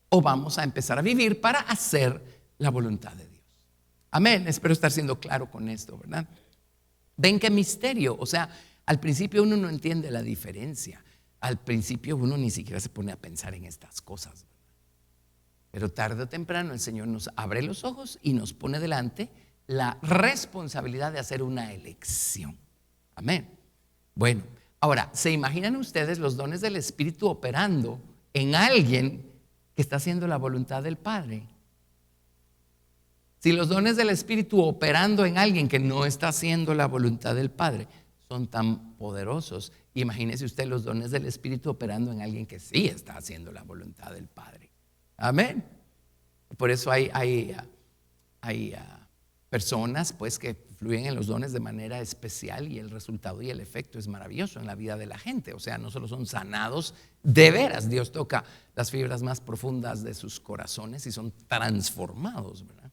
¿O vamos a empezar a vivir para hacer la voluntad de Dios? Amén, espero estar siendo claro con esto, ¿verdad? Ven qué misterio, o sea, al principio uno no entiende la diferencia. Al principio uno ni siquiera se pone a pensar en estas cosas. Pero tarde o temprano el Señor nos abre los ojos y nos pone delante la responsabilidad de hacer una elección. Amén. Bueno, ahora, ¿se imaginan ustedes los dones del Espíritu operando en alguien que está haciendo la voluntad del Padre? Si los dones del Espíritu operando en alguien que no está haciendo la voluntad del Padre son tan poderosos, imagínese usted los dones del Espíritu operando en alguien que sí está haciendo la voluntad del Padre. Amén. Por eso hay personas pues que fluyen en los dones de manera especial y el resultado y el efecto es maravilloso en la vida de la gente. O sea, no solo son sanados, de veras Dios toca las fibras más profundas de sus corazones y son transformados, ¿verdad?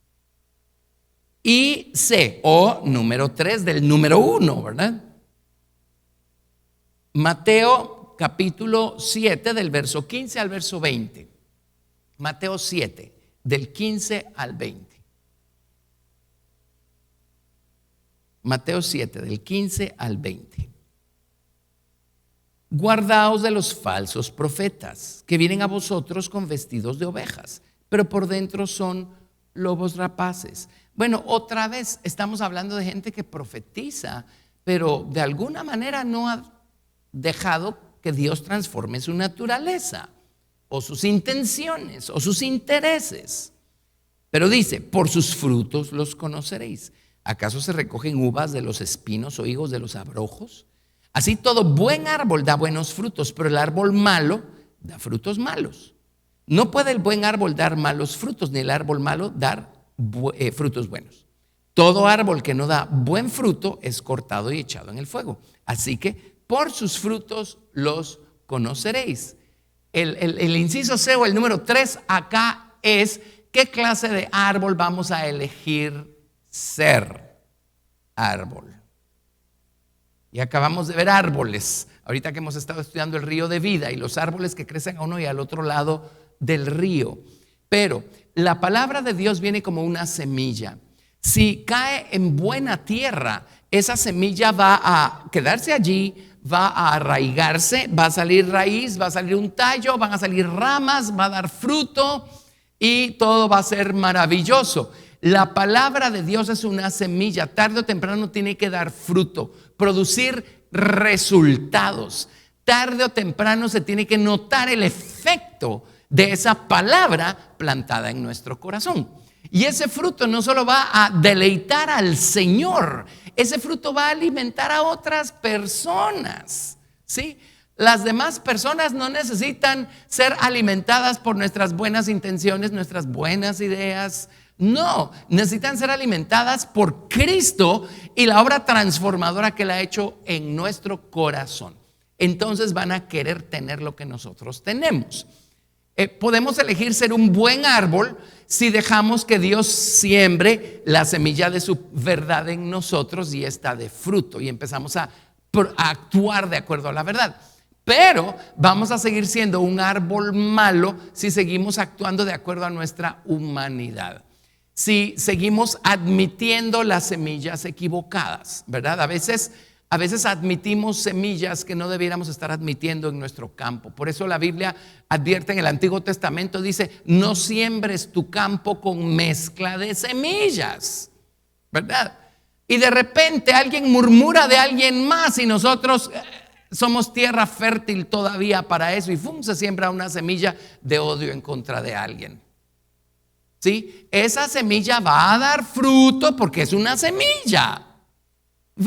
Y C, o número 3 del número 1, ¿verdad? Mateo capítulo 7 del verso 15 al verso 20. Mateo 7 del 15 al 20. Mateo 7 del 15 al 20. Guardaos de los falsos profetas que vienen a vosotros con vestidos de ovejas, pero por dentro son lobos rapaces. Bueno, otra vez estamos hablando de gente que profetiza, pero de alguna manera no ha dejado que Dios transforme su naturaleza o sus intenciones o sus intereses. Pero dice, por sus frutos los conoceréis. ¿Acaso se recogen uvas de los espinos o higos de los abrojos? Así todo buen árbol da buenos frutos, pero el árbol malo da frutos malos. No puede el buen árbol dar malos frutos, ni el árbol malo dar frutos buenos. Todo árbol que no da buen fruto es cortado y echado en el fuego. Así que por sus frutos los conoceréis. El inciso C o el número 3 acá es ¿qué clase de árbol vamos a elegir ser? Árbol. Y acabamos de ver árboles, ahorita que hemos estado estudiando el río de vida y los árboles que crecen a uno y al otro lado del río. Pero la palabra de Dios viene como una semilla. Si cae en buena tierra, esa semilla va a quedarse allí, va a arraigarse, va a salir raíz, va a salir un tallo, van a salir ramas, va a dar fruto y todo va a ser maravilloso. La palabra de Dios es una semilla, tarde o temprano tiene que dar fruto, producir resultados. Tarde o temprano se tiene que notar el efecto de esa palabra plantada en nuestro corazón. Y ese fruto no solo va a deleitar al Señor, ese fruto va a alimentar a otras personas, ¿sí? Las demás personas no necesitan ser alimentadas por nuestras buenas intenciones, nuestras buenas ideas. No, necesitan ser alimentadas por Cristo y la obra transformadora que Él ha hecho en nuestro corazón. Entonces van a querer tener lo que nosotros tenemos. Podemos elegir ser un buen árbol si dejamos que Dios siembre la semilla de su verdad en nosotros y esta de fruto, y empezamos a actuar de acuerdo a la verdad. Pero vamos a seguir siendo un árbol malo si seguimos actuando de acuerdo a nuestra humanidad, si seguimos admitiendo las semillas equivocadas, ¿verdad? A veces admitimos semillas que no debiéramos estar admitiendo en nuestro campo. Por eso la Biblia advierte en el Antiguo Testamento, dice: no siembres tu campo con mezcla de semillas, ¿verdad? Y de repente alguien murmura de alguien más y nosotros somos tierra fértil todavía para eso, y se siembra una semilla de odio en contra de alguien. ¿Sí? Esa semilla va a dar fruto porque es una semilla.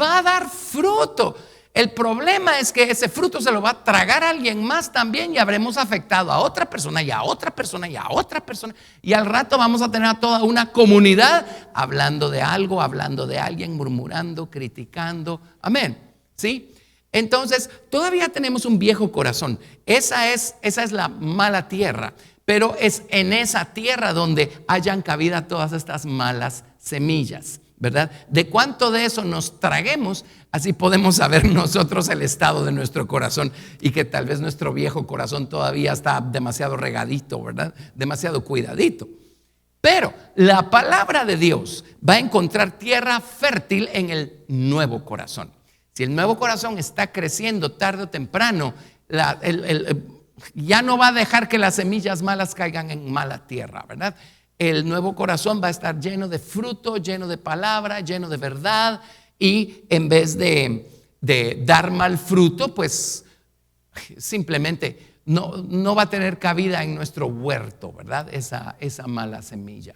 Va a dar fruto. El problema es que ese fruto se lo va a tragar a alguien más también, y habremos afectado a otra persona y a otra persona y a otra persona, y al rato vamos a tener a toda una comunidad hablando de algo, hablando de alguien, murmurando, criticando. Amén. ¿Sí? Entonces todavía tenemos un viejo corazón. Esa es la mala tierra, pero es en esa tierra donde hayan cabida todas estas malas semillas, ¿verdad? De cuánto de eso nos traguemos, así podemos saber nosotros el estado de nuestro corazón, y que tal vez nuestro viejo corazón todavía está demasiado regadito, ¿verdad? Demasiado cuidadito. Pero la palabra de Dios va a encontrar tierra fértil en el nuevo corazón. Si el nuevo corazón está creciendo, tarde o temprano, ya no va a dejar que las semillas malas caigan en mala tierra, ¿verdad? El nuevo corazón va a estar lleno de fruto, lleno de palabra, lleno de verdad, y en vez de dar mal fruto, pues simplemente no va a tener cabida en nuestro huerto, ¿verdad? Esa mala semilla.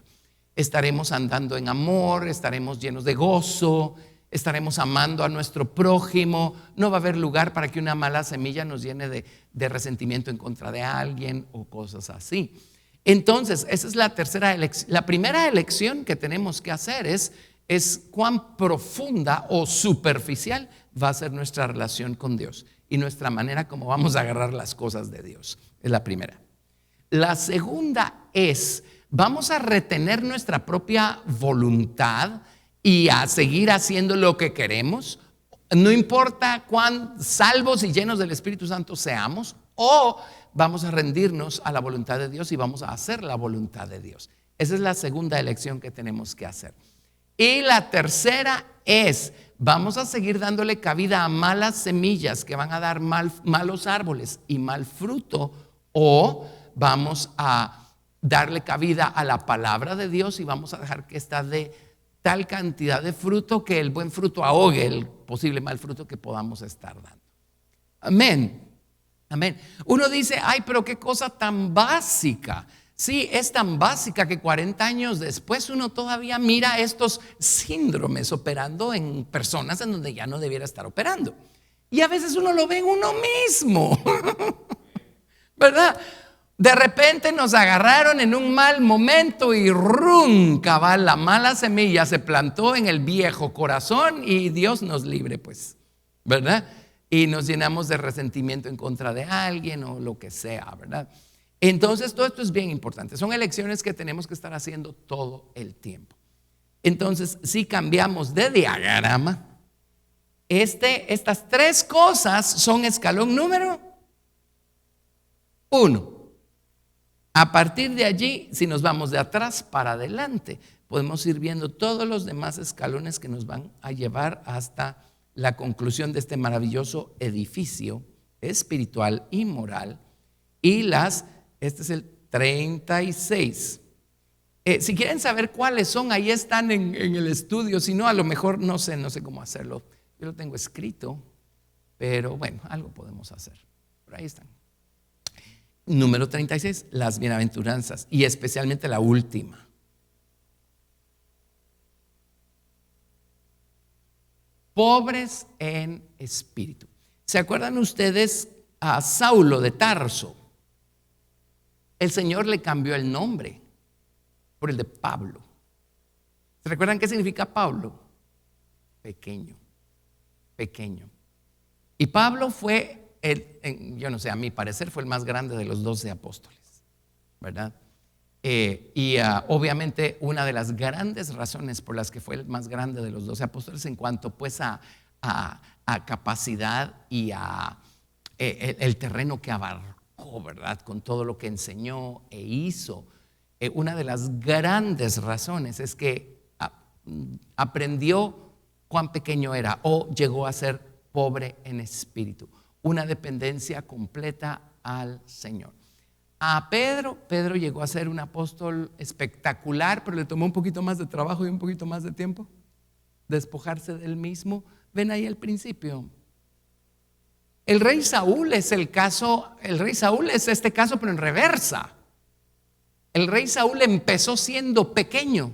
Estaremos andando en amor, estaremos llenos de gozo, estaremos amando a nuestro prójimo. No va a haber lugar para que una mala semilla nos llene de resentimiento en contra de alguien o cosas así. Entonces, esa es la tercera elección. La primera elección que tenemos que hacer es cuán profunda o superficial va a ser nuestra relación con Dios y nuestra manera como vamos a agarrar las cosas de Dios. Es la primera. La segunda es: vamos a retener nuestra propia voluntad y a seguir haciendo lo que queremos, no importa cuán salvos y llenos del Espíritu Santo seamos, o vamos a rendirnos a la voluntad de Dios y vamos a hacer la voluntad de Dios. Esa es la segunda elección que tenemos que hacer. Y la tercera es: vamos a seguir dándole cabida a malas semillas que van a dar malos árboles y mal fruto, o vamos a darle cabida a la palabra de Dios y vamos a dejar que esta dé tal cantidad de fruto que el buen fruto ahogue el posible mal fruto que podamos estar dando. Amén. Amén. Uno dice: ay, pero qué cosa tan básica. Sí, es tan básica que 40 años después uno todavía mira estos síndromes operando en personas en donde ya no debiera estar operando. Y a veces uno lo ve en uno mismo, ¿verdad? De repente nos agarraron en un mal momento y cabal, la mala semilla se plantó en el viejo corazón, y Dios nos libre, pues, ¿verdad? Y nos llenamos de resentimiento en contra de alguien o lo que sea, ¿verdad? Entonces todo esto es bien importante. Son elecciones que tenemos que estar haciendo todo el tiempo. Entonces, si cambiamos de diagrama, estas tres cosas son escalón número 1. A partir de allí, si nos vamos de atrás para adelante, podemos ir viendo todos los demás escalones que nos van a llevar hasta la conclusión de este maravilloso edificio espiritual y moral. Y este es el 36. Si quieren saber cuáles son, ahí están en el estudio. Si no, a lo mejor no sé cómo hacerlo. Yo lo tengo escrito, pero bueno, algo podemos hacer. Por ahí están. Número 36, las bienaventuranzas, y especialmente la última. Pobres en espíritu. ¿Se acuerdan ustedes a Saulo de Tarso? El Señor le cambió el nombre por el de Pablo. ¿Se recuerdan qué significa Pablo? Pequeño, pequeño. Y Pablo fue, yo no sé, a mi parecer fue el más grande de los 12 apóstoles, ¿verdad? Obviamente una de las grandes razones por las que fue el más grande de los 12 apóstoles en cuanto pues a capacidad y el terreno que abarcó, ¿verdad? Con todo lo que enseñó e hizo. Una de las grandes razones es que aprendió cuán pequeño era o llegó a ser pobre en espíritu. Una dependencia completa al Señor. A Pedro llegó a ser un apóstol espectacular, pero le tomó un poquito más de trabajo y un poquito más de tiempo despojarse del mismo. Ven ahí el principio. El rey Saúl es el caso, el rey Saúl es este caso, pero en reversa. El rey Saúl empezó siendo pequeño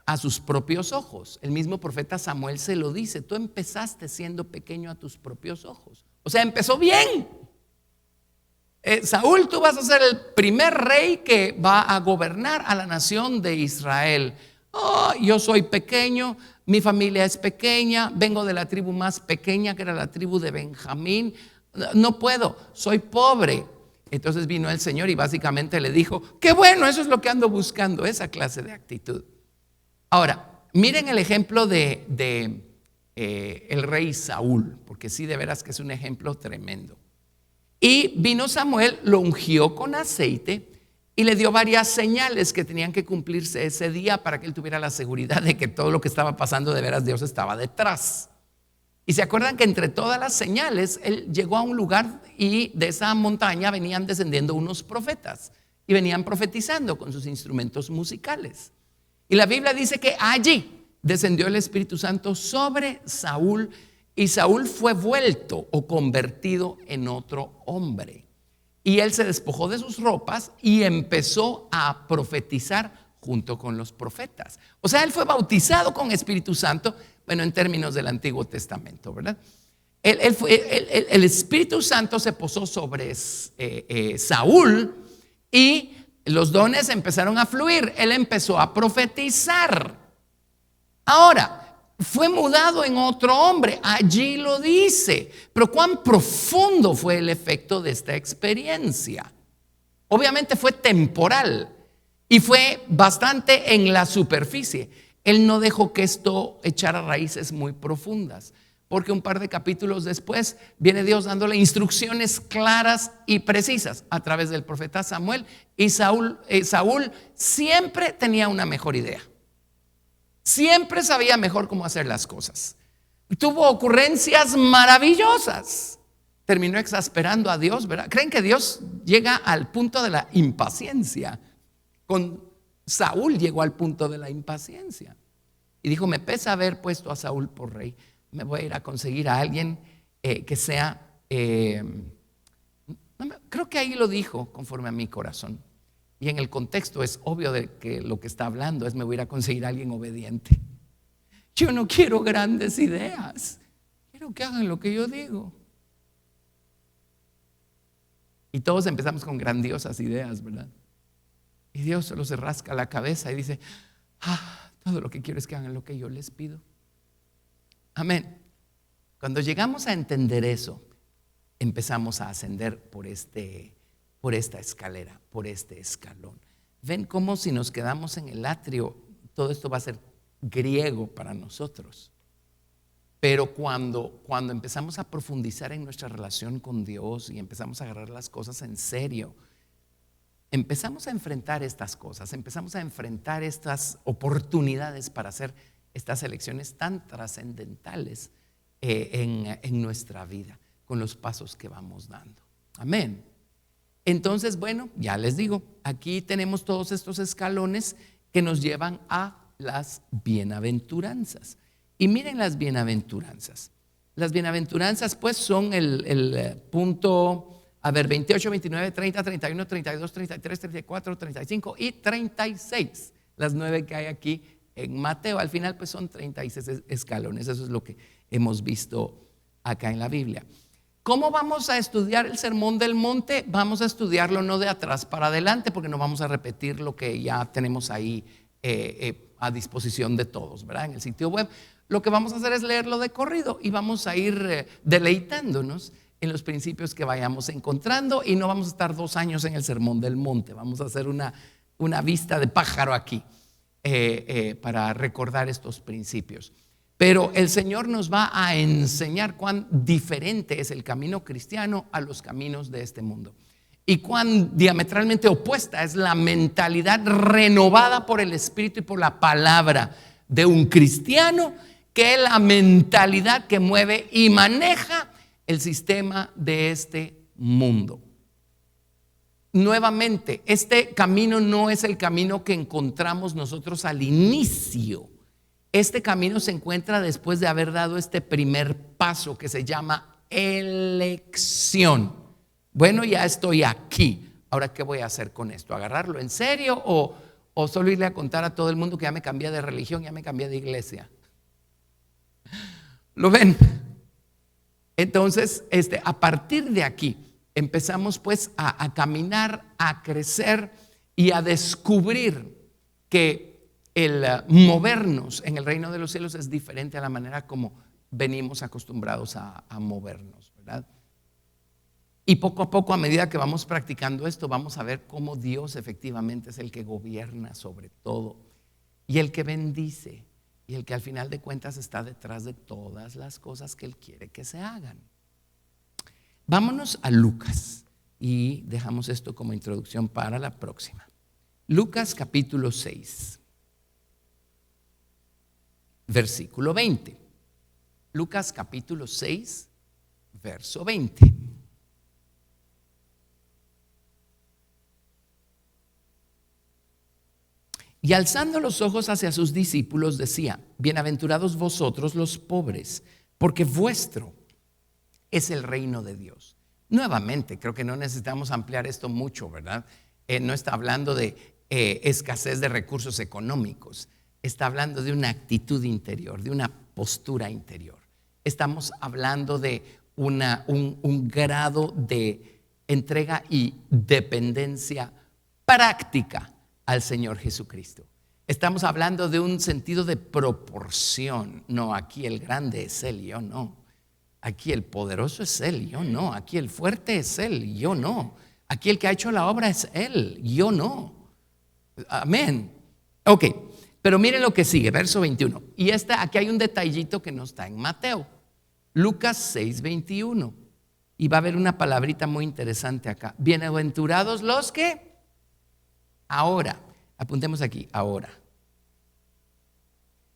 a sus propios ojos. El mismo profeta Samuel se lo dice: tú empezaste siendo pequeño a tus propios ojos. O sea, empezó bien. Saúl, tú vas a ser el primer rey que va a gobernar a la nación de Israel. Oh, yo soy pequeño, mi familia es pequeña, vengo de la tribu más pequeña, que era la tribu de Benjamín. No puedo, soy pobre. Entonces vino el Señor y básicamente le dijo: qué bueno, eso es lo que ando buscando, esa clase de actitud. Ahora, miren el ejemplo de el rey Saúl, porque sí, de veras que es un ejemplo tremendo. Y vino Samuel, lo ungió con aceite y le dio varias señales que tenían que cumplirse ese día para que él tuviera la seguridad de que todo lo que estaba pasando, de veras Dios estaba detrás. Y se acuerdan que entre todas las señales él llegó a un lugar y de esa montaña venían descendiendo unos profetas y venían profetizando con sus instrumentos musicales. Y la Biblia dice que allí descendió el Espíritu Santo sobre Saúl y Saúl fue vuelto o convertido en otro hombre. Y él se despojó de sus ropas y empezó a profetizar junto con los profetas. O sea, él fue bautizado con Espíritu Santo, bueno, en términos del Antiguo Testamento, ¿verdad? El Espíritu Santo se posó sobre Saúl y los dones empezaron a fluir. Él empezó a profetizar. Ahora, fue mudado en otro hombre, allí lo dice. Pero cuán profundo fue el efecto de esta experiencia. Obviamente fue temporal y fue bastante en la superficie. Él no dejó que esto echara raíces muy profundas, porque un par de capítulos después viene Dios dándole instrucciones claras y precisas a través del profeta Samuel. Y Saúl siempre tenía una mejor idea. Siempre sabía mejor cómo hacer las cosas. Tuvo ocurrencias maravillosas. Terminó exasperando a Dios, ¿verdad? ¿Creen que Dios llega al punto de la impaciencia? Con Saúl llegó al punto de la impaciencia. Y dijo: me pesa haber puesto a Saúl por rey. Me voy a ir a conseguir a alguien que sea... creo que ahí lo dijo conforme a mi corazón. Y en el contexto es obvio de que lo que está hablando es: me voy a ir a conseguir a alguien obediente. Yo no quiero grandes ideas, quiero que hagan lo que yo digo. Y todos empezamos con grandiosas ideas, ¿verdad? Y Dios solo se rasca la cabeza y dice: todo lo que quiero es que hagan lo que yo les pido. Amén. Cuando llegamos a entender eso, empezamos a ascender por esta escalera, por este escalón. Ven cómo si nos quedamos en el atrio, todo esto va a ser griego para nosotros. Pero cuando empezamos a profundizar en nuestra relación con Dios y empezamos a agarrar las cosas en serio, empezamos a enfrentar estas cosas, empezamos a enfrentar estas oportunidades para hacer estas elecciones tan trascendentales en nuestra vida, con los pasos que vamos dando. Amén. Entonces, bueno, ya les digo, aquí tenemos todos estos escalones que nos llevan a las bienaventuranzas. Y miren las bienaventuranzas. Las bienaventuranzas pues son el punto, 28, 29, 30, 31, 32, 33, 34, 35 y 36. Las 9 que hay aquí en Mateo. Al final pues son 36 escalones. Eso es lo que hemos visto acá en la Biblia. ¿Cómo vamos a estudiar el Sermón del Monte? Vamos a estudiarlo no de atrás para adelante, porque no vamos a repetir lo que ya tenemos ahí a disposición de todos, ¿verdad? En el sitio web. Lo que vamos a hacer es leerlo de corrido y vamos a ir deleitándonos en los principios que vayamos encontrando, y no vamos a estar 2 años en el Sermón del Monte. Vamos a hacer una vista de pájaro aquí para recordar estos principios. Pero el Señor nos va a enseñar cuán diferente es el camino cristiano a los caminos de este mundo, y cuán diametralmente opuesta es la mentalidad renovada por el Espíritu y por la palabra de un cristiano, que es la mentalidad que mueve y maneja el sistema de este mundo. Nuevamente, este camino no es el camino que encontramos nosotros al inicio. Este camino se encuentra después de haber dado este primer paso que se llama elección. Bueno, ya estoy aquí. Ahora, ¿qué voy a hacer con esto? ¿Agarrarlo en serio o solo irle a contar a todo el mundo que ya me cambié de religión, ya me cambié de iglesia? ¿Lo ven? Entonces, a partir de aquí empezamos pues a caminar, a crecer y a descubrir que el movernos en el reino de los cielos es diferente a la manera como venimos acostumbrados a movernos, ¿verdad? Y poco a poco, a medida que vamos practicando esto, vamos a ver cómo Dios efectivamente es el que gobierna sobre todo, y el que bendice, y el que al final de cuentas está detrás de todas las cosas que Él quiere que se hagan. Vámonos a Lucas y dejamos esto como introducción para la próxima. Lucas capítulo 6. Versículo 20. Lucas capítulo 6, verso 20. Y alzando los ojos hacia sus discípulos decía: bienaventurados vosotros los pobres, porque vuestro es el reino de Dios. Nuevamente, creo que no necesitamos ampliar esto mucho, ¿verdad? No está hablando de escasez de recursos económicos. Está hablando de una actitud interior, de una postura interior. Estamos hablando de un grado de entrega y dependencia práctica al Señor Jesucristo. Estamos hablando de un sentido de proporción. No, aquí el grande es Él, yo no. Aquí el poderoso es Él, yo no. Aquí el fuerte es Él, yo no. Aquí el que ha hecho la obra es Él, yo no. Amén. Ok. Pero miren lo que sigue, verso 21. Y aquí hay un detallito que no está en Mateo. Lucas 6, 21. Y va a haber una palabrita muy interesante acá. Bienaventurados los que ahora, apuntemos aquí, ahora.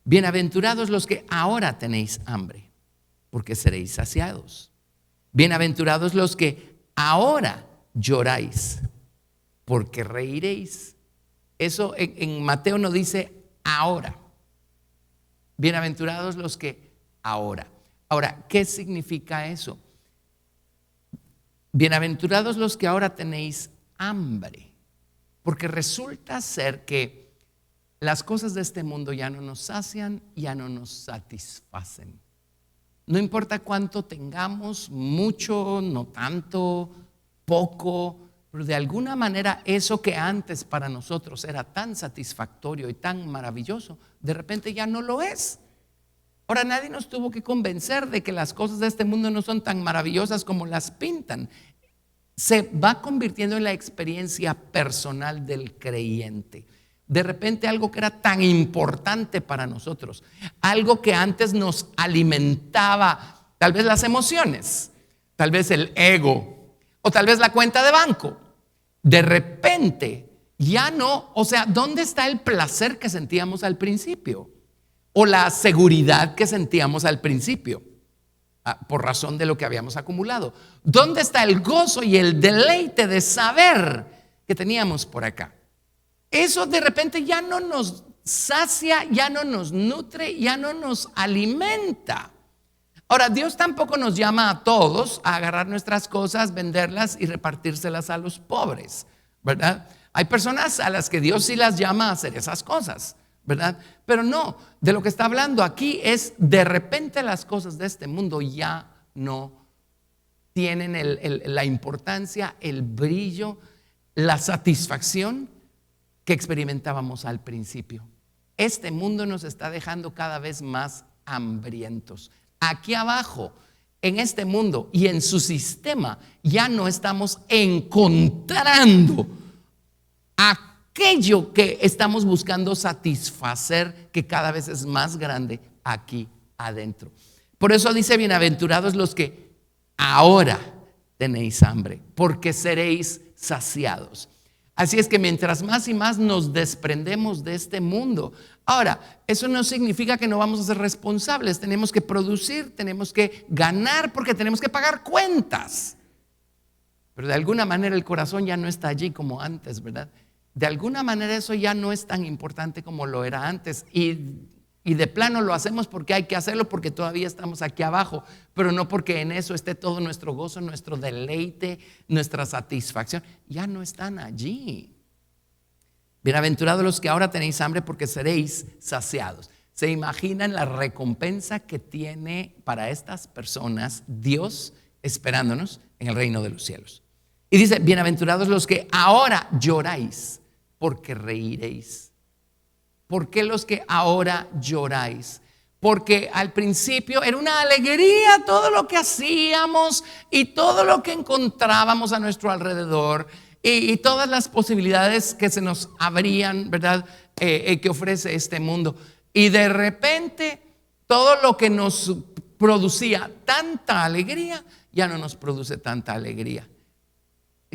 Bienaventurados los que ahora tenéis hambre, porque seréis saciados. Bienaventurados los que ahora lloráis, porque reiréis. Eso en Mateo no dice ahora. Bienaventurados los que ahora. Ahora, ¿qué significa eso? Bienaventurados los que ahora tenéis hambre, porque resulta ser que las cosas de este mundo ya no nos sacian, ya no nos satisfacen. No importa cuánto tengamos, mucho, no tanto, poco, pero de alguna manera eso que antes para nosotros era tan satisfactorio y tan maravilloso, de repente ya no lo es. Ahora, nadie nos tuvo que convencer de que las cosas de este mundo no son tan maravillosas como las pintan. Se va convirtiendo en la experiencia personal del creyente. De repente algo que era tan importante para nosotros, algo que antes nos alimentaba, tal vez las emociones, tal vez el ego o tal vez la cuenta de banco, de repente ya no. O sea, ¿dónde está el placer que sentíamos al principio? O la seguridad que sentíamos al principio, por razón de lo que habíamos acumulado. ¿Dónde está el gozo y el deleite de saber que teníamos por acá? Eso de repente ya no nos sacia, ya no nos nutre, ya no nos alimenta. Ahora, Dios tampoco nos llama a todos a agarrar nuestras cosas, venderlas y repartírselas a los pobres, ¿verdad? Hay personas a las que Dios sí las llama a hacer esas cosas, ¿verdad? Pero no, de lo que está hablando aquí es de repente las cosas de este mundo ya no tienen la importancia, el brillo, la satisfacción que experimentábamos al principio. Este mundo nos está dejando cada vez más hambrientos. Aquí abajo, en este mundo y en su sistema, ya no estamos encontrando aquello que estamos buscando satisfacer, que cada vez es más grande aquí adentro. Por eso dice: bienaventurados los que ahora tenéis hambre, porque seréis saciados. Así es que mientras más y más nos desprendemos de este mundo. Ahora, eso no significa que no vamos a ser responsables. Tenemos que producir, tenemos que ganar, porque tenemos que pagar cuentas. Pero de alguna manera el corazón ya no está allí como antes, ¿verdad? De alguna manera eso ya no es tan importante como lo era antes. Y de plano lo hacemos porque hay que hacerlo, porque todavía estamos aquí abajo, pero no porque en eso esté todo nuestro gozo, nuestro deleite, nuestra satisfacción. Ya no están allí. Bienaventurados los que ahora tenéis hambre, porque seréis saciados. ¿Se imaginan la recompensa que tiene para estas personas Dios esperándonos en el reino de los cielos? Y dice: bienaventurados los que ahora lloráis, porque reiréis. ¿Por qué los que ahora lloráis? Porque al principio era una alegría todo lo que hacíamos y todo lo que encontrábamos a nuestro alrededor y todas las posibilidades que se nos abrían, ¿verdad? Que ofrece este mundo. Y de repente todo lo que nos producía tanta alegría ya no nos produce tanta alegría.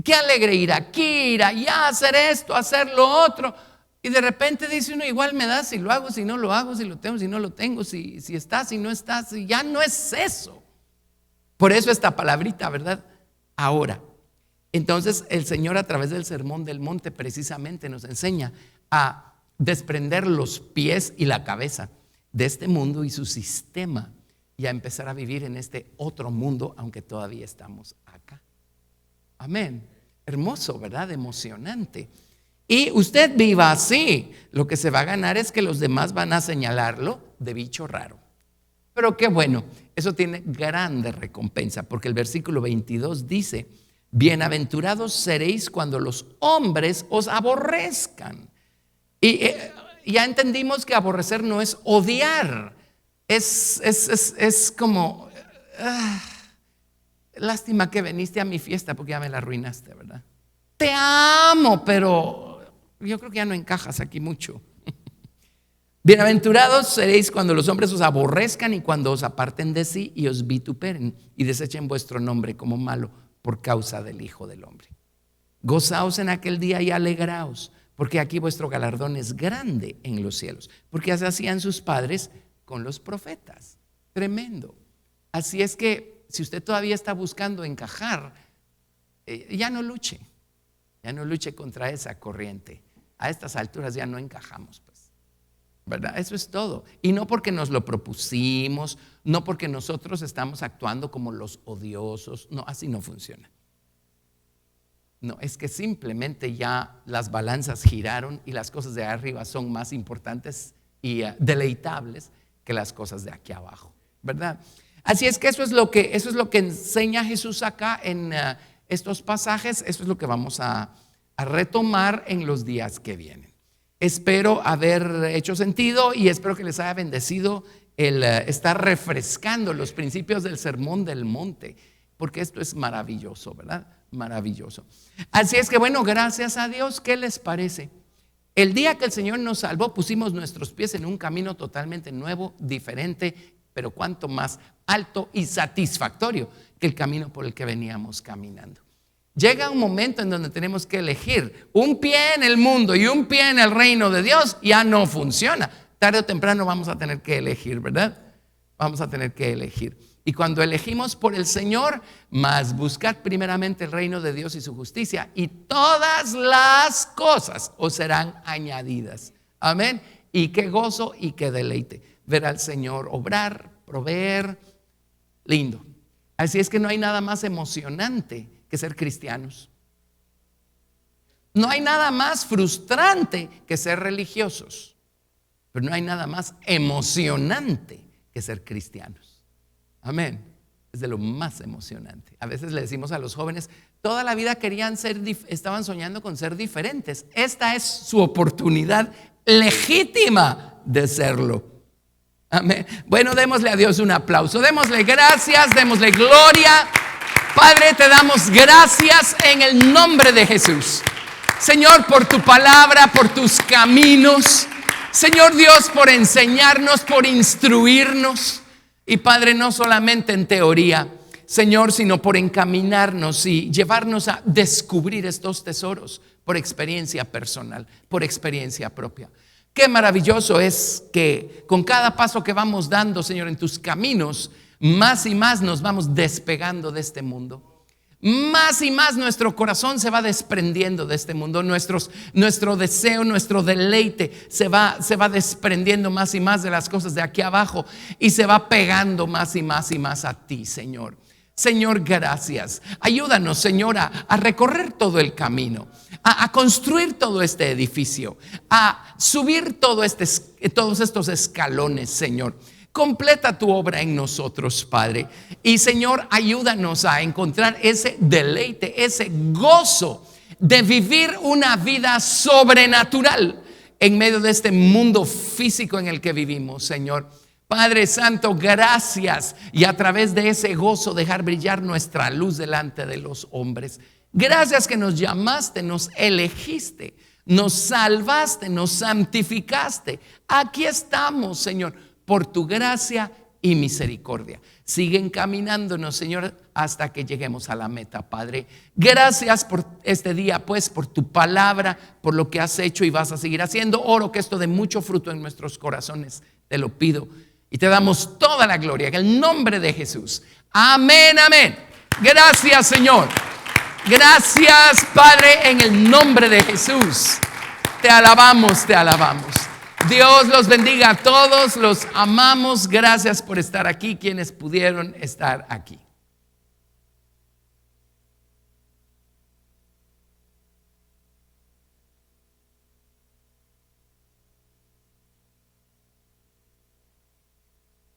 Qué alegre ir aquí, ir allá, hacer esto, hacer lo otro. Y de repente dice uno: igual me da si lo hago, si no lo hago, si lo tengo, si no lo tengo, si está, si no está, si ya no es eso. Por eso esta palabrita, ¿verdad? Ahora. Entonces el Señor, a través del Sermón del Monte, precisamente nos enseña a desprender los pies y la cabeza de este mundo y su sistema, y a empezar a vivir en este otro mundo, aunque todavía estamos acá. Amén. Hermoso, ¿verdad? Emocionante. Y usted viva así. Lo que se va a ganar es que los demás van a señalarlo de bicho raro. Pero qué bueno, eso tiene grande recompensa, porque el versículo 22 dice: bienaventurados seréis cuando los hombres os aborrezcan. Y ya entendimos que aborrecer no es odiar. Es como lástima que viniste a mi fiesta porque ya me la arruinaste, ¿verdad? Te amo, pero yo creo que ya no encajas aquí mucho. Bienaventurados seréis cuando los hombres os aborrezcan y cuando os aparten de sí y os vituperen y desechen vuestro nombre como malo por causa del Hijo del Hombre. Gozaos en aquel día y alegraos, porque aquí vuestro galardón es grande en los cielos, porque así hacían sus padres con los profetas. Tremendo. Así es que si usted todavía está buscando encajar, ya no luche contra esa corriente. A estas alturas ya no encajamos, pues, ¿verdad? Eso es todo. Y no porque nos lo propusimos, no porque nosotros estamos actuando como los odiosos. No, así no funciona. No, es que simplemente ya las balanzas giraron y las cosas de arriba son más importantes y deleitables que las cosas de aquí abajo, ¿verdad? Así es que eso es lo que enseña Jesús acá en estos pasajes. Eso es lo que vamos a retomar en los días que vienen. Espero haber hecho sentido y espero que les haya bendecido el estar refrescando los principios del Sermón del Monte, porque esto es maravilloso, ¿verdad? Maravilloso. Así es que bueno, gracias a Dios. ¿Qué les parece? El día que el Señor nos salvó, pusimos nuestros pies en un camino totalmente nuevo, diferente, pero cuanto más alto y satisfactorio que el camino por el que veníamos caminando. Llega un momento en donde tenemos que elegir un pie en el mundo y un pie en el reino de Dios. Ya no funciona. Tarde o temprano vamos a tener que elegir, ¿verdad? Vamos a tener que elegir. Y cuando elegimos por el Señor, más buscar primeramente el reino de Dios y su justicia, y todas las cosas os serán añadidas. Amén. Y qué gozo y qué deleite ver al Señor obrar, proveer. Lindo. Así es que no hay nada más emocionante que ser cristianos. No hay nada más frustrante que ser religiosos. Pero no hay nada más emocionante que ser cristianos. Amén. Es de lo más emocionante. A veces le decimos a los jóvenes, toda la vida estaban soñando con ser diferentes. Esta es su oportunidad legítima de serlo. Amén. Bueno, démosle a Dios un aplauso. Démosle gracias, démosle gloria. Padre, te damos gracias en el nombre de Jesús. Señor, por tu palabra, por tus caminos. Señor Dios, por enseñarnos, por instruirnos. Y Padre, no solamente en teoría, Señor, sino por encaminarnos y llevarnos a descubrir estos tesoros por experiencia personal, por experiencia propia. Qué maravilloso es que con cada paso que vamos dando, Señor, en tus caminos, más y más nos vamos despegando de este mundo. Más y más nuestro corazón se va desprendiendo de este mundo. Nuestro deseo, nuestro deleite se va desprendiendo más y más de las cosas de aquí abajo y se va pegando más y más y más a ti, Señor. Señor, gracias. Ayúdanos, Señor, a recorrer todo el camino, a construir todo este edificio, a subir todos estos escalones, Señor. Completa tu obra en nosotros, Padre. Y Señor, ayúdanos a encontrar ese deleite, ese gozo de vivir una vida sobrenatural en medio de este mundo físico en el que vivimos, Señor. Padre Santo, gracias. Y a través de ese gozo dejar brillar nuestra luz delante de los hombres. Gracias que nos llamaste, nos elegiste, nos salvaste, nos santificaste. Aquí estamos, Señor, por tu gracia y misericordia. Sigue encaminándonos, Señor, hasta que lleguemos a la meta, Padre. Gracias por este día, pues, por tu palabra, por lo que has hecho y vas a seguir haciendo. Oro que esto dé mucho fruto en nuestros corazones. Te lo pido. Y te damos toda la gloria en el nombre de Jesús. Amén, amén. Gracias, Señor. Gracias, Padre, en el nombre de Jesús. Te alabamos, te alabamos. Dios los bendiga a todos, los amamos. Gracias por estar aquí, quienes pudieron estar aquí.